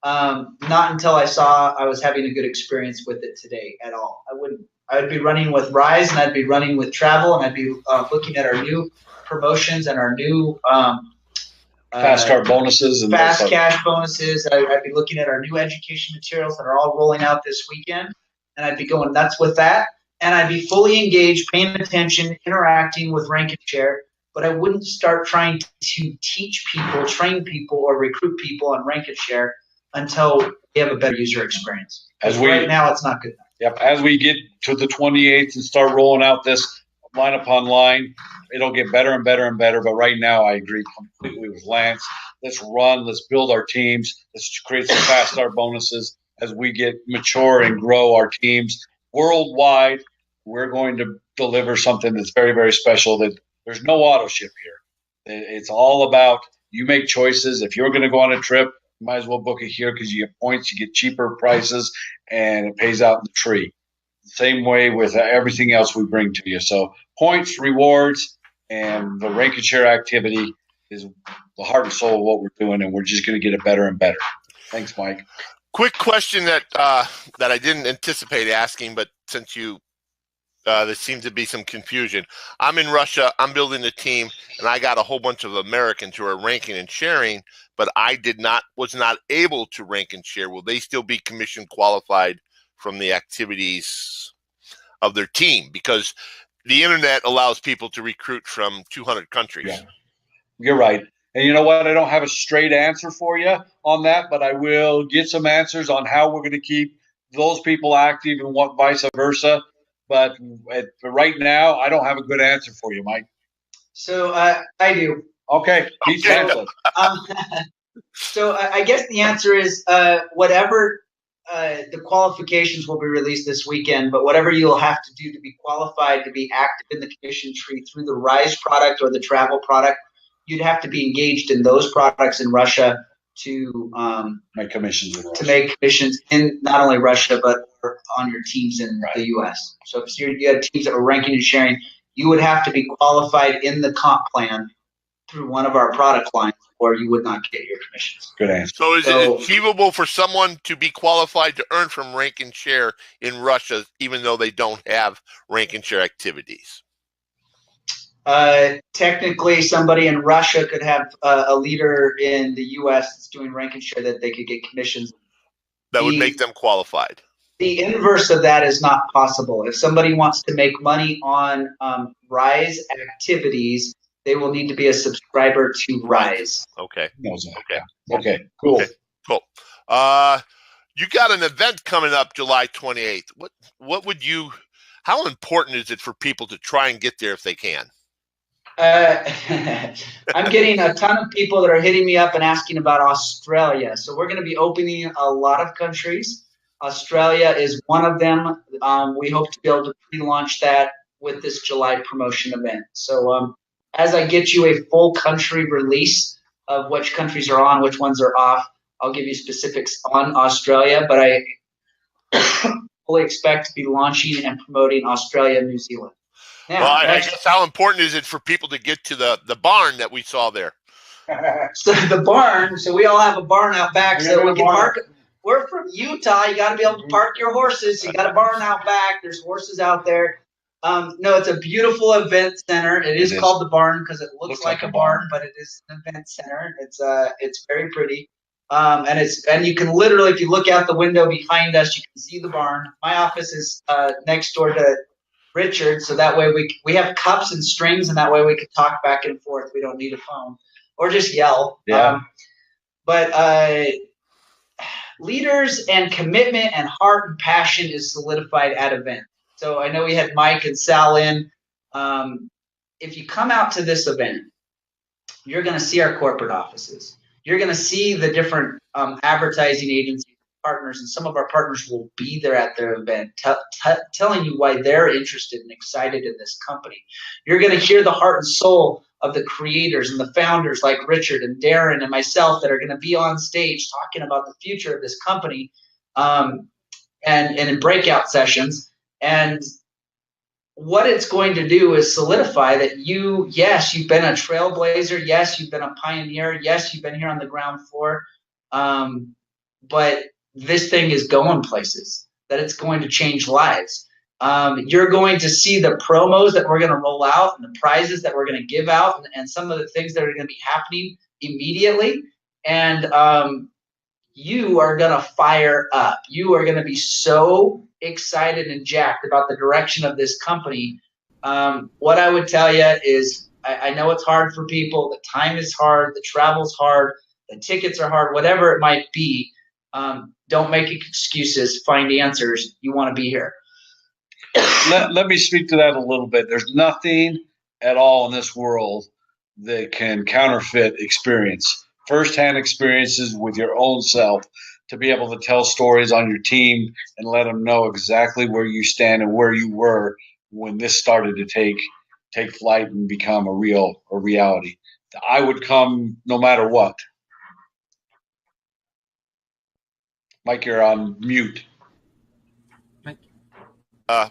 Not until I saw I was having a good experience with it today at all. I wouldn't. I would be running with Rise, and I'd be running with travel, and I'd be looking at our new promotions and our new fast card bonuses and fast cash bonuses. I'd be looking at our new education materials that are all rolling out this weekend, and I'd be going nuts with that. And I'd be fully engaged, paying attention, interacting with rank and share. But I wouldn't start trying to teach people, train people, or recruit people on rank and share until we have a better user experience. Right now, it's not good enough. Yep. As we get to the 28th and start rolling out this line upon line, it'll get better and better and better. But right now, I agree completely with Lance. Let's run. Let's build our teams. Let's create some fast start bonuses as we get mature and grow our teams worldwide. We're going to deliver something that's very, very special. That there's no auto ship here. It's all about you make choices. If you're going to go on a trip, you might as well book it here because you get points, you get cheaper prices, and it pays out in the tree. Same way with everything else we bring to you. So points, rewards, and the rank and share activity is the heart and soul of what we're doing, and we're just going to get it better and better. Thanks, Mike. Quick question that I didn't anticipate asking, but since you There seems to be some confusion. I'm in Russia. I'm building a team, and I got a whole bunch of Americans who are ranking and sharing, but I was not able to rank and share. Will they still be commission qualified from the activities of their team? Because the internet allows people to recruit from 200 countries. Yeah, you're right. And you know what? I don't have a straight answer for you on that, but I will get some answers on how we're going to keep those people active and what vice versa. But right now, I don't have a good answer for you, Mike. So I do. Okay, he's So, so I guess the answer is whatever the qualifications will be released this weekend, but whatever you'll have to do to be qualified to be active in the commission tree through the Rise product or the travel product, you'd have to be engaged in those products in Russia to make commissions in Russia. To make commissions in not only Russia but on your teams in the U.S. So if you had teams that were ranking and sharing, you would have to be qualified in the comp plan through one of our product lines, or you would not get your commissions. Good answer. So is it achievable for someone to be qualified to earn from rank and share in Russia, even though they don't have rank and share activities? Technically, somebody in Russia could have a leader in the U.S. that's doing rank and share that they could get commissions. That would make them qualified. The inverse of that is not possible. If somebody wants to make money on Rise activities, they will need to be a subscriber to Rise. Okay. Okay. Cool. Okay. Cool. You got an event coming up July 28th. What would you? How important is it for people to try and get there if they can? I'm getting a ton of people that are hitting me up and asking about Australia. So we're going to be opening a lot of countries. Australia is one of them. We hope to be able to pre-launch that with this July promotion event. So as I get you a full country release of which countries are on, which ones are off, I'll give you specifics on Australia, but I fully expect to be launching and promoting Australia and New Zealand. Now, well, I guess how important is it for people to get to the barn that we saw there? So the barn, so we all have a barn out back, so we can park. We're from Utah. You got to be able to park your horses. You got a barn out back. There's horses out there. No, it's a beautiful event center. It is called the barn because it looks like a barn, but it is an event center. It's very pretty. And you can literally, if you look out the window behind us, you can see the barn. My office is next door to Richard, so that way we have cups and strings, and that way we can talk back and forth. We don't need a phone or just yell. Yeah. But leaders and commitment and heart and passion is solidified at event. So I know we had Mike and Sal in. If you come out to this event, you're going to see our corporate offices. You're going to see the different advertising agencies partners, and some of our partners will be there at their event telling you why they're interested and excited in this company. You're going to hear the heart and soul of the creators and the founders like Richard and Darren and myself that are going to be on stage talking about the future of this company and in breakout sessions. And what it's going to do is solidify that yes, you've been a trailblazer. Yes, you've been a pioneer. Yes, you've been here on the ground floor. But this thing is going places, that it's going to change lives. You're going to see the promos that we're going to roll out and the prizes that we're going to give out and some of the things that are going to be happening immediately. And you are going to fire up. You are going to be so excited and jacked about the direction of this company. What I would tell you is I know it's hard for people. The time is hard. The travel's hard. The tickets are hard, whatever it might be. Don't make excuses. Find answers. You want to be here. Let me speak to that a little bit. There's nothing at all in this world that can counterfeit experience, firsthand experiences with your own self, to be able to tell stories on your team and let them know exactly where you stand and where you were when this started to take flight and become a reality. I would come no matter what. Mike, you're on mute.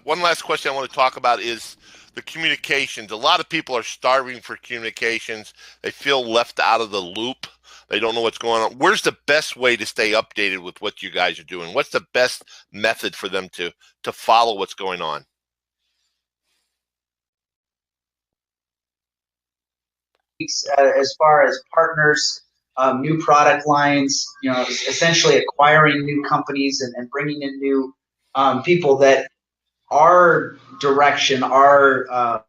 One last question I want to talk about is the communications. A lot of people are starving for communications. They feel left out of the loop. They don't know what's going on. Where's the best way to stay updated with what you guys are doing? What's the best method for them to follow what's going on? weeks as far as partners, new product lines, essentially acquiring new companies and bringing in new people that our direction, our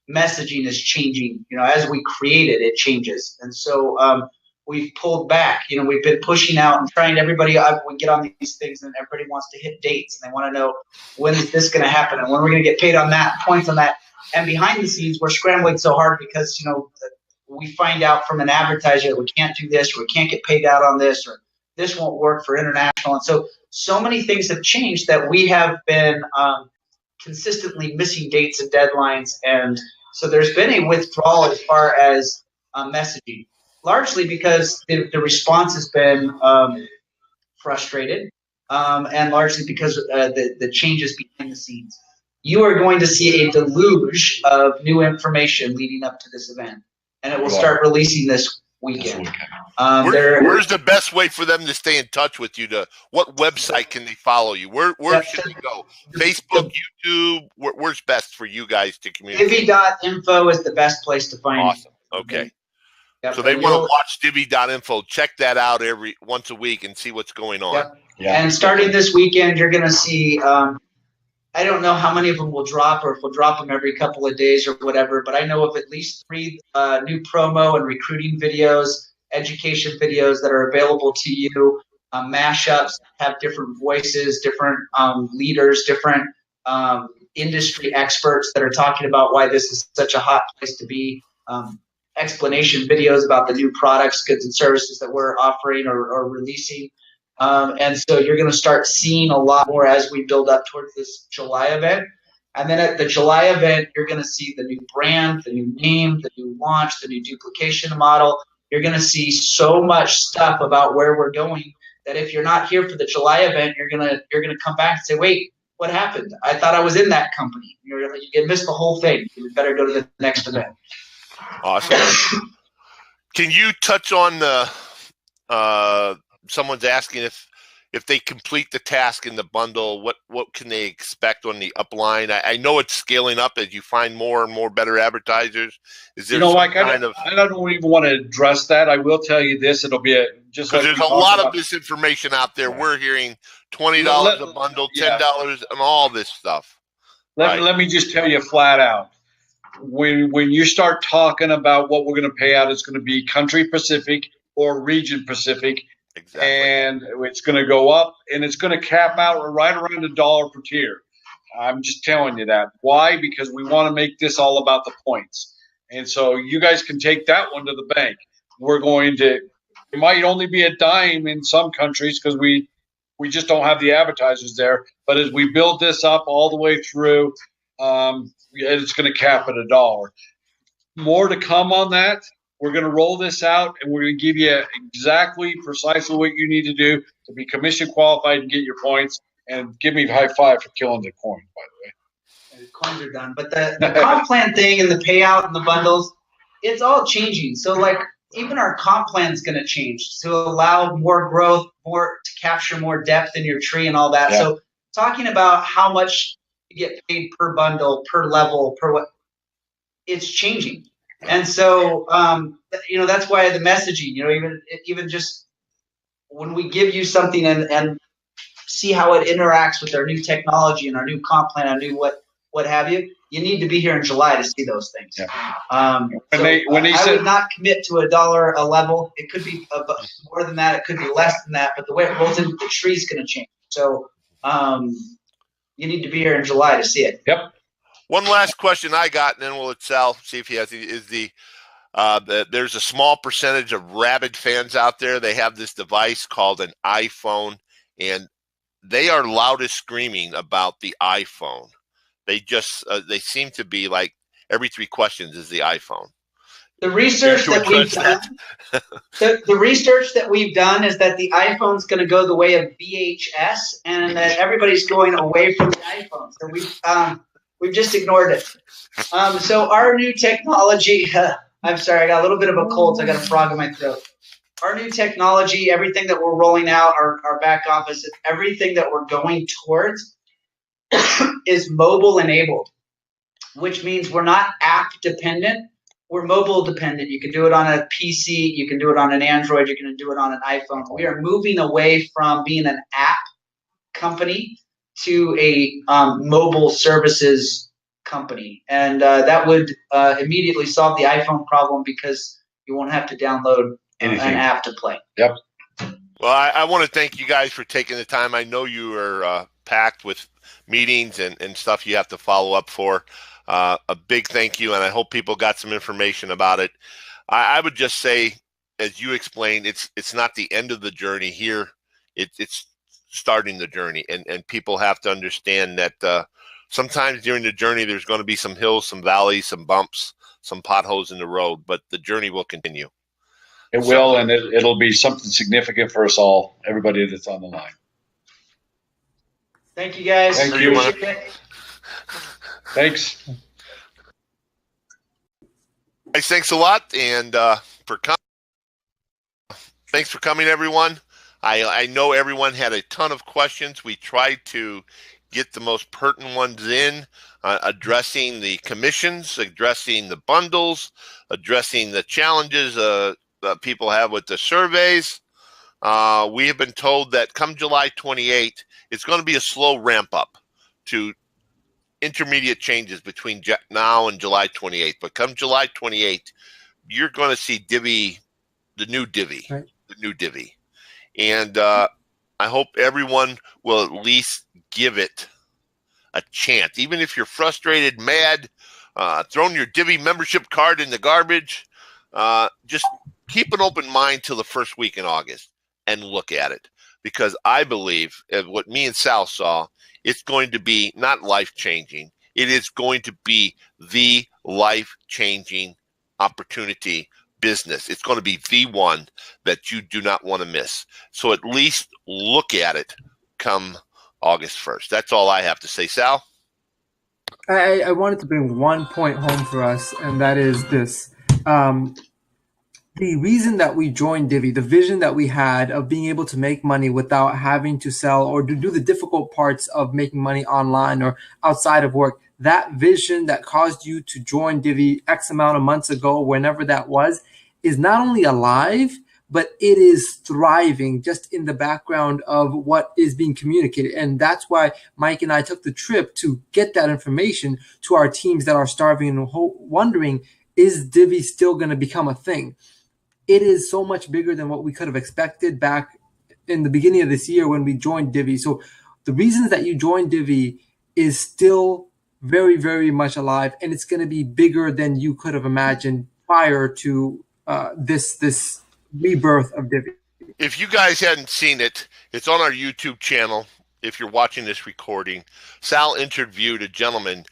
messaging is changing. As we create it, it changes. And so we've pulled back. We've been pushing out and trying everybody. We get on these things and everybody wants to hit dates and they want to know when is this going to happen and when we're going to get paid on that, points on that. And behind the scenes, we're scrambling so hard because, we find out from an advertiser that we can't do this, or we can't get paid out on this, or this won't work for international. And so many things have changed that we have been consistently missing dates and deadlines. And so there's been a withdrawal as far as messaging, largely because the response has been frustrated, and largely because the changes behind the scenes. You are going to see a deluge of new information leading up to this event, and it will start releasing this weekend. Where's the best way for them to stay in touch with you? What website can they follow you? Where should they go? Facebook, YouTube? Where's best for you guys to communicate? Divvee.info is the best place to find. Awesome. Okay. Yep. So they want to watch Divvee.info. Check that out once a week and see what's going on. Yep. Yeah. And starting this weekend, you're going to see. I don't know how many of them will drop, or if we'll drop them every couple of days or whatever, but I know of at least 3 new promo and recruiting videos, education videos that are available to you, mashups, have different voices, different leaders, different industry experts that are talking about why this is such a hot place to be, explanation videos about the new products, goods, and services that we're offering or releasing. And so you're going to start seeing a lot more as we build up towards this July event. And then at the July event, you're going to see the new brand, the new name, the new launch, the new duplication model. You're going to see so much stuff about where we're going that if you're not here for the July event, you're going to come back and say, wait, what happened? I thought I was in that company. You missed the whole thing. You better go to the next event. Awesome. Can you touch on someone's asking if they complete the task in the bundle, what can they expect on the upline? I know it's scaling up as you find more and more better advertisers. Is there Mike, I don't even want to address that. I will tell you this: it'll be just like there's a lot of misinformation out there. We're hearing $20 a bundle, $10, and all this stuff. Let me just tell you flat out. When you start talking about what we're going to pay out, it's going to be country Pacific or region Pacific. Exactly. And it's going to go up, and it's going to cap out right around $1 per tier. I'm just telling you that. Why? Because we want to make this all about the points. And so you guys can take that one to the bank. It might only be a dime in some countries because we just don't have the advertisers there. But as we build this up all the way through, it's going to cap at $1. More to come on that. We're going to roll this out, and we're going to give you precisely what you need to do to be commission qualified and get your points. And give me a high five for killing the coin, by the way. The coins are done. But the comp plan thing and the payout and the bundles, it's all changing. So, even our comp plan is going to change to allow more growth, to capture more depth in your tree and all that. Yeah. So, talking about how much you get paid per bundle, per level, it's changing. And so, that's why the messaging, even just when we give you something and see how it interacts with our new technology and our new comp plan, our new what have you, you need to be here in July to see those things. Yeah. I would not commit to $1 a level. It could be more than that. It could be less than that. But the way it rolls into the tree is going to change. So you need to be here in July to see it. Yep. One last question I got, and then we'll let Sal see if he has it, is there's a small percentage of rabid fans out there. They have this device called an iPhone, and they are loudest screaming about the iPhone. They just they seem to be like every 3 questions is the iPhone. The research that we've done, the research that we've done is that the iPhone's going to go the way of VHS, and that everybody's going away from the iPhone. So we've just ignored it. So our new technology, I'm sorry, I got a little bit of a cold, so I got a frog in my throat. Our new technology, everything that we're rolling out, our back office, everything that we're going towards is mobile enabled, which means we're not app dependent. we're mobile dependent. You can do it on a PC, you can do it on an Android, you can do it on an iPhone. We are moving away from being an app company to a mobile services company, and that would immediately solve the iPhone problem because you won't have to download an app to play. Yep. Well, I want to thank you guys for taking the time. I know you are packed with meetings and stuff you have to follow up for. A big thank you, and I hope people got some information about it. I would just say, as you explained, it's not the end of the journey here. It's starting the journey, and people have to understand that sometimes during the journey there's going to be some hills, some valleys, some bumps, some potholes in the road, but the journey will continue. It will, and it'll be something significant for us all, everybody that's on the line. Thank you, guys. Thank you. Thanks. Guys, thanks a lot, and for coming. Thanks for coming, everyone. I know everyone had a ton of questions. We tried to get the most pertinent ones in, addressing the commissions, addressing the bundles, addressing the challenges that people have with the surveys. We have been told that come July 28th, it's going to be a slow ramp up to intermediate changes between now and July 28th. But come July 28th, you're going to see Divvee, the new Divvee, right. The new Divvee. And I hope everyone will at least give it a chance. Even if you're frustrated, mad, throwing your Divvee membership card in the garbage, just keep an open mind till the first week in August and look at it. Because I believe, what me and Sal saw, it's going to be not life-changing. It is going to be the life-changing opportunity business. It's going to be the one that you do not want to miss. So at least look at it come August 1st. That's all I have to say. Sal? I wanted to bring one point home for us, and that is this. The reason that we joined Divvee, the vision that we had of being able to make money without having to sell or to do the difficult parts of making money online or outside of work, that vision that caused you to join Divvee X amount of months ago, whenever that was, is not only alive, but it is thriving just in the background of what is being communicated. And that's why Mike and I took the trip to get that information to our teams that are starving and wondering, is Divvee still going to become a thing? It is so much bigger than what we could have expected back in the beginning of this year when we joined Divvee. So the reasons that you joined Divvee is still very, very much alive, and it's going to be bigger than you could have imagined prior to this rebirth of Divvee. If you guys hadn't seen it, it's on our YouTube channel. If you're watching this recording, Sal interviewed a gentleman,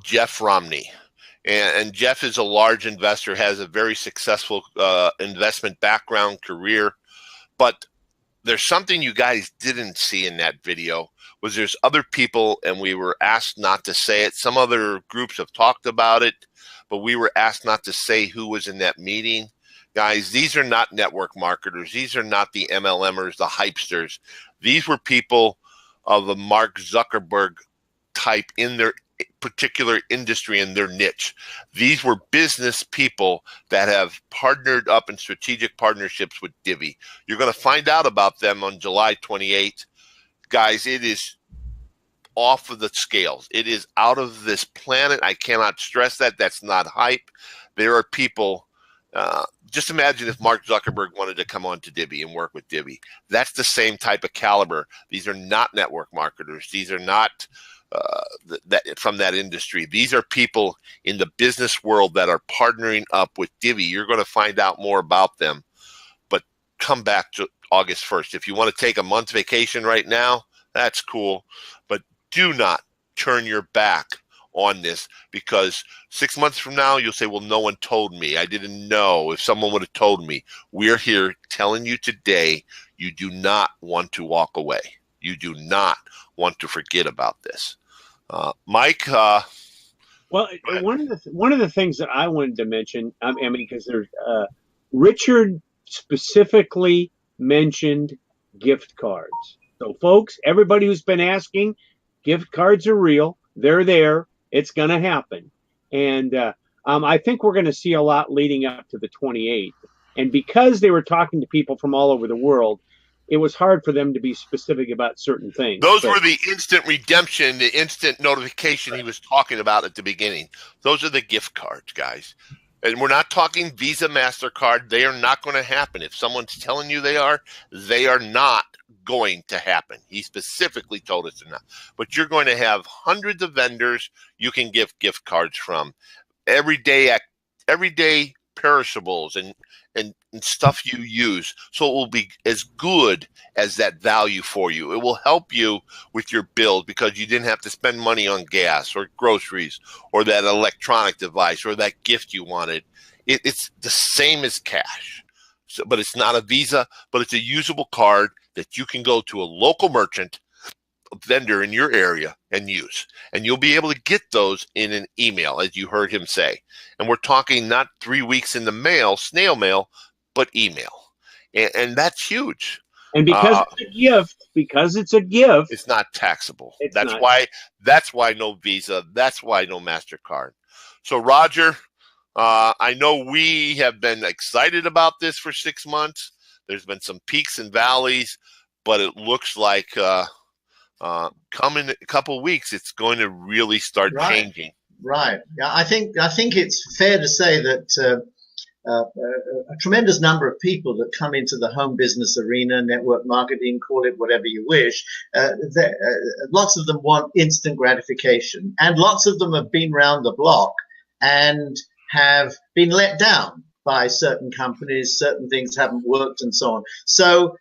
Jeff Romney. And Jeff is a large investor, has a very successful investment background, career. But there's something you guys didn't see in that video, was there's other people, and we were asked not to say it. Some other groups have talked about it, but we were asked not to say who was in that meeting. Guys, these are not network marketers. These are not the MLMers, the hypesters. These were people of the Mark Zuckerberg type in their particular industry and their niche. These were business people that have partnered up in strategic partnerships with Divvee. You're going to find out about them on July 28th. Guys, it is off of the scales. It is out of this planet. I cannot stress that. That's not hype. There are people, just imagine if Mark Zuckerberg wanted to come on to Divvee and work with Divvee. That's the same type of caliber. These are not network marketers. These are not from that industry. These are people in the business world that are partnering up with Divvee. You're going to find out more about them, but come back to August 1st. If you want to take a month vacation right now, that's cool, but do not turn your back on this, because 6 months from now, you'll say, well, no one told me. I didn't know. If someone would have told me. We're here telling you today, you do not want to walk away. You do not want to forget about this. Mike? Well, one of the things that I wanted to mention, I mean, because there's Richard specifically mentioned gift cards. So, folks, everybody who's been asking, gift cards are real. They're there. It's going to happen. And I think we're going to see a lot leading up to the 28th. And because they were talking to people from all over the world, it was hard for them to be specific about certain things. Those were the instant redemption, the instant notification he was talking about at the beginning. Those are the gift cards, guys. And we're not talking Visa, MasterCard. They are not going to happen. If someone's telling you they are not going to happen. He specifically told us to not. But you're going to have hundreds of vendors you can give gift cards from. Everyday perishables and stuff you use. So it will be as good as that value for you. It will help you with your bills because you didn't have to spend money on gas or groceries or that electronic device or that gift you wanted. It's the same as cash. So, but it's not a Visa, but it's a usable card that you can go to a local merchant, a vendor in your area and use. And you'll be able to get those in an email, as you heard him say. And we're talking not 3 weeks in the mail, snail mail, but email. And that's huge. And because it's a gift, it's not taxable. That's why no Visa. That's why no MasterCard. So Roger, I know we have been excited about this for 6 months. There's been some peaks and valleys, but it looks like coming a couple of weeks, it's going to really start changing. Right. Yeah, I think it's fair to say that a tremendous number of people that come into the home business arena, network marketing, call it whatever you wish, lots of them want instant gratification, and lots of them have been around the block and have been let down by certain companies. Certain things haven't worked and so on. So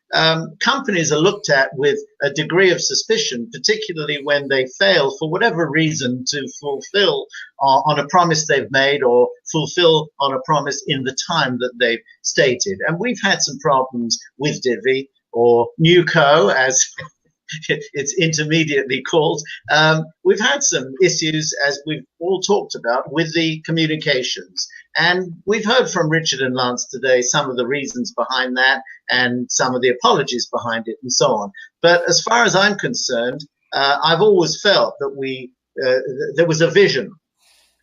companies are looked at with a degree of suspicion, particularly when they fail for whatever reason to fulfill on a promise they've made or fulfill on a promise in the time that they've stated. And we've had some problems with Divvee, or Newco, as it's intermediately called. We've had some issues, as we've all talked about, with the communications. And we've heard from Richard and Lance today some of the reasons behind that and some of the apologies behind it and so on. But as far as I'm concerned, I've always felt that there was a vision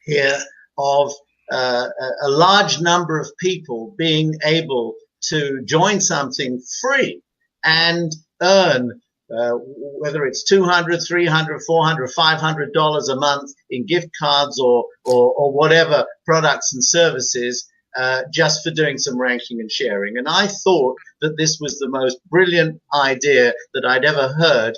here of a large number of people being able to join something free and earn whether it's $200, $300, $400, $500 a month in gift cards or whatever products and services, just for doing some ranking and sharing. And I thought that this was the most brilliant idea that I'd ever heard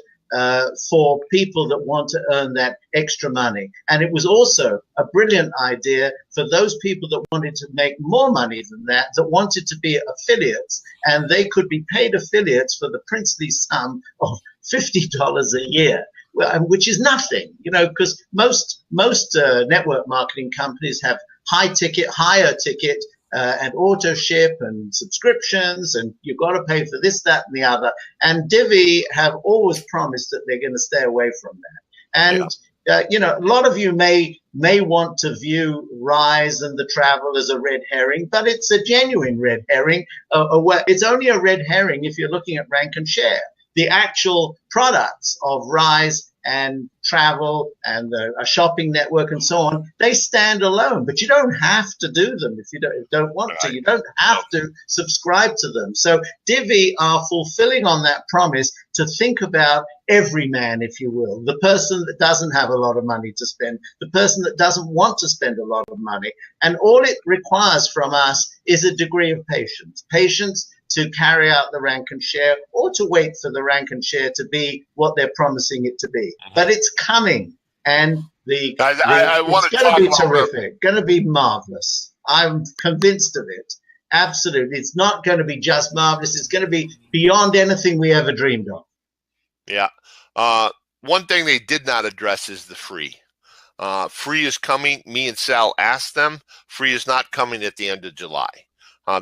for people that want to earn that extra money. And it was also a brilliant idea for those people that wanted to make more money than that wanted to be affiliates, and they could be paid affiliates for the princely sum of $50 a year, which is nothing, because most network marketing companies have higher ticket, and auto ship and subscriptions, and you've got to pay for this, that, and the other. And Divvee have always promised that they're going to stay away from that. And a lot of you may want to view Rise and the travel as a red herring, but it's a genuine red herring. It's only a red herring if you're looking at rank and share. The actual products of Rise and travel and a shopping network and so on, they stand alone, but you don't have to do them if you don't want to. You don't have to subscribe to them. So Divvee are fulfilling on that promise to think about every man, if you will, the person that doesn't have a lot of money to spend, the person that doesn't want to spend a lot of money. And all it requires from us is a degree of patience to carry out the rank and share, or to wait for the rank and share to be what they're promising it to be. But it's coming, and it's going to be terrific, going to be marvelous. I'm convinced of it. Absolutely. It's not going to be just marvelous. It's going to be beyond anything we ever dreamed of. Yeah. One thing they did not address is the free. Free is coming. Me and Sal asked them. Free is not coming at the end of July.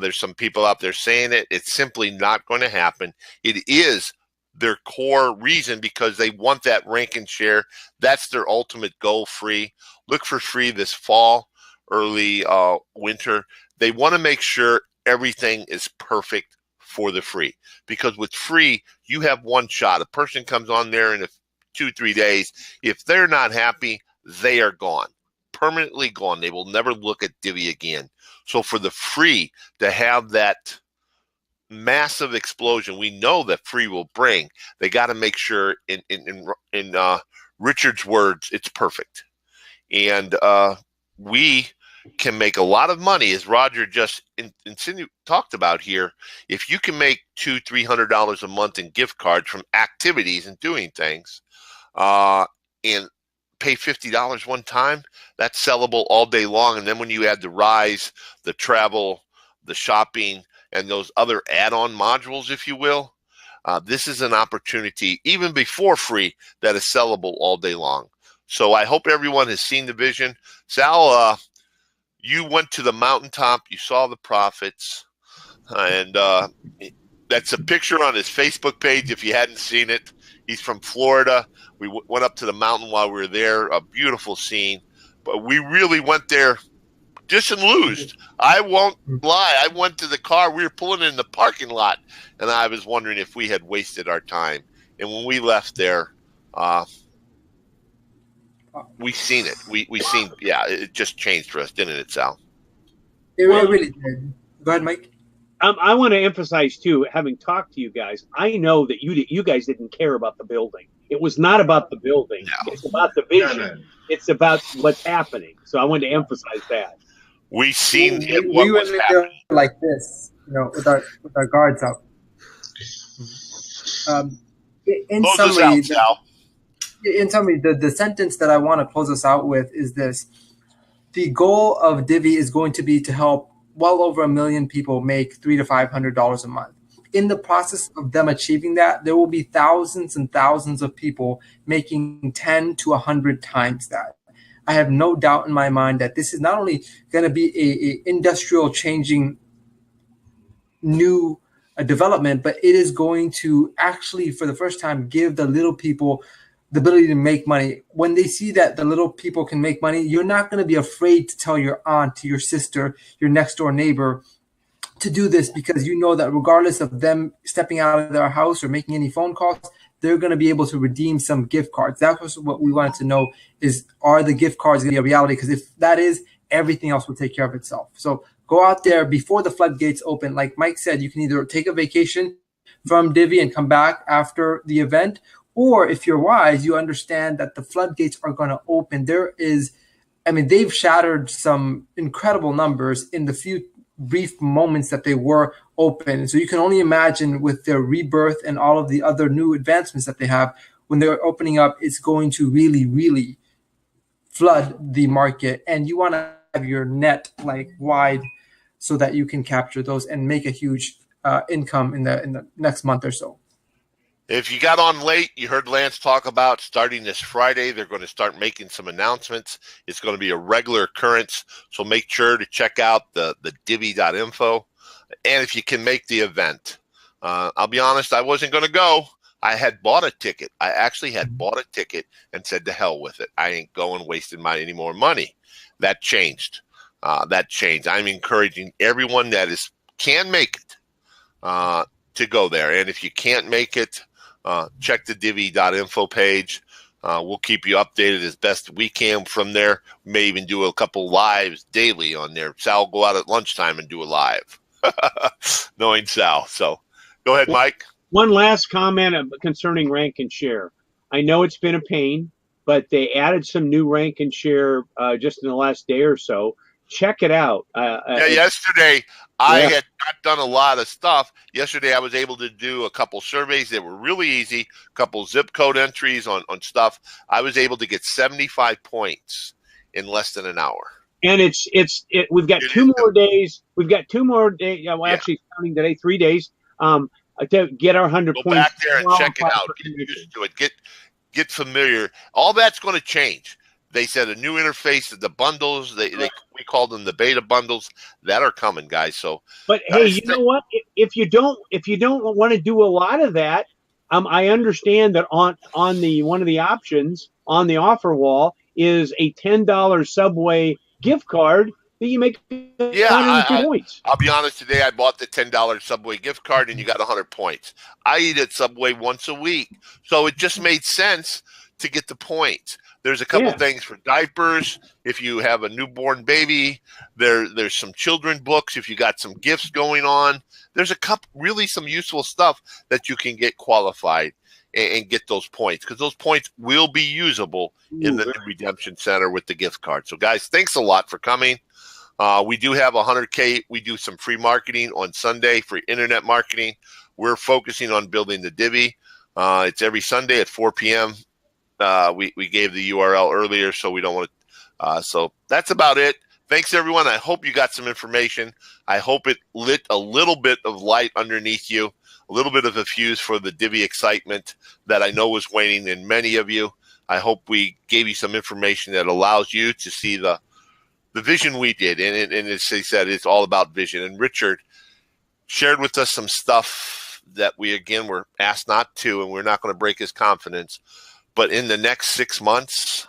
There's some people out there saying it. It's simply not going to happen. It is their core reason because they want that rank and share. That's their ultimate goal, free. Look for free this fall, early winter. They want to make sure everything is perfect for the free, because with free, you have one shot. A person comes on there in 2-3 days. If they're not happy, they are gone. permanently gone. They will never look at Divvee again. So for the free to have that massive explosion we know that free will bring, they got to make sure, in Richard's words, it's perfect. And we can make a lot of money, as Roger just talked about here. If you can make $200-300 a month in gift cards from activities and doing things, and pay $50 one time, that's sellable all day long. And then when you add the rise, the travel, the shopping, and those other add-on modules, if you will, this is an opportunity, even before free, that is sellable all day long. So I hope everyone has seen the vision. Sal, you went to the mountaintop, you saw the profits, and that's a picture on his Facebook page if you hadn't seen it. He's from Florida. We went up to the mountain while we were there, a beautiful scene. But we really went there disillusioned. I won't lie. I went to the car. We were pulling in the parking lot, and I was wondering if we had wasted our time. And when we left there, we seen it. We seen, yeah, it just changed for us, didn't it, Sal? It really did. Go ahead, Mike. I want to emphasize too, having talked to you guys, I know that you guys didn't care about the building. It was not about the building. No. It's about the vision. No. It's about what's happening. So I wanted to emphasize that. We seen we went there like this, with our guards up. In summary, the sentence that I want to close us out with is this: the goal of Divvee is going to be to help well over 1 million people make $300 to $500 a month. In the process of them achieving that, there will be thousands and thousands of people making 10 to 100 times that. I have no doubt in my mind that this is not only going to be a industrial changing new development, but it is going to actually, for the first time, give the little people the ability to make money. When they see that the little people can make money, you're not going to be afraid to tell your aunt, your sister, your next door neighbor to do this, because you know that regardless of them stepping out of their house or making any phone calls, they're going to be able to redeem some gift cards. That was what we wanted to know, is, are the gift cards going to be a reality? Because if that is, everything else will take care of itself. So go out there before the floodgates open. Like Mike said, you can either take a vacation from Divvee and come back after the event, or if you're wise, you understand that the floodgates are going to open. They've shattered some incredible numbers in the few brief moments that they were open. So you can only imagine with their rebirth and all of the other new advancements that they have, when they're opening up, it's going to really, really flood the market. And you want to have your net wide so that you can capture those and make a huge income in the next month or so. If you got on late, you heard Lance talk about starting this Friday, they're going to start making some announcements. It's going to be a regular occurrence, so make sure to check out the divvee.info. And if you can make the event, I'll be honest, I wasn't going to go. I had bought a ticket. I actually had bought a ticket and said to hell with it. I ain't going wasting any more money. That changed. I'm encouraging everyone that can make it to go there. And if you can't make it, check the divvee.info page. We'll keep you updated as best we can from there. We may even do a couple lives daily on there. Sal will go out at lunchtime and do a live, knowing Sal. So go ahead, Mike. One last comment concerning rank and share. I know it's been a pain, but they added some new rank and share just in the last day or so. Check it out. Yesterday I had not done a lot of stuff. Yesterday I was able to do a couple surveys that were really easy, a couple zip code entries on stuff. I was able to get 75 points in less than an hour. And we've got 2 more days. We've got 2 more days. Actually counting today, 3 days to get our 100 points. Go back there and check it out. Get used to it. Get familiar. All that's going to change. They said a new interface, the bundles. We call them the beta bundles that are coming, guys. So, but hey, you know what? If you don't want to do a lot of that, I understand that on the one of the options on the offer wall is a $10 Subway gift card that you make 102 points. I'll be honest. Today I bought the $10 Subway gift card, and you got 100 points. I eat at Subway once a week, so it just made sense to get the points. There's a couple Yeah. things for diapers. If you have a newborn baby, there's some children books. If you got some gifts going on, there's a couple really some useful stuff that you can get qualified and get those points, because those points will be usable in the new redemption center with the gift card. So guys, thanks a lot for coming. We do have 100K. We do some free marketing on Sunday for internet marketing. We're focusing on building the Divvee. It's every Sunday at 4 p.m. We gave the URL earlier, so we don't want to. So that's about it. Thanks, everyone. I hope you got some information. I hope it lit a little bit of light underneath you, a little bit of a fuse for the Divvee excitement that I know was waning in many of you. I hope we gave you some information that allows you to see the vision we did. And as they said, it's all about vision. And Richard shared with us some stuff that we, again, were asked not to, and we're not going to break his confidence. But in the next 6 months,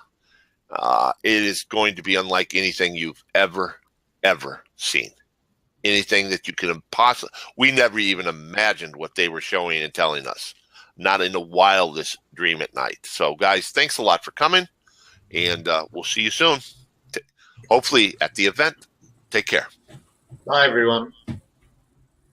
it is going to be unlike anything you've ever seen. Anything that you could possibly, we never even imagined what they were showing and telling us. Not in the wildest dream at night. So, guys, thanks a lot for coming, and we'll see you soon. Hopefully at the event. Take care. Bye, everyone.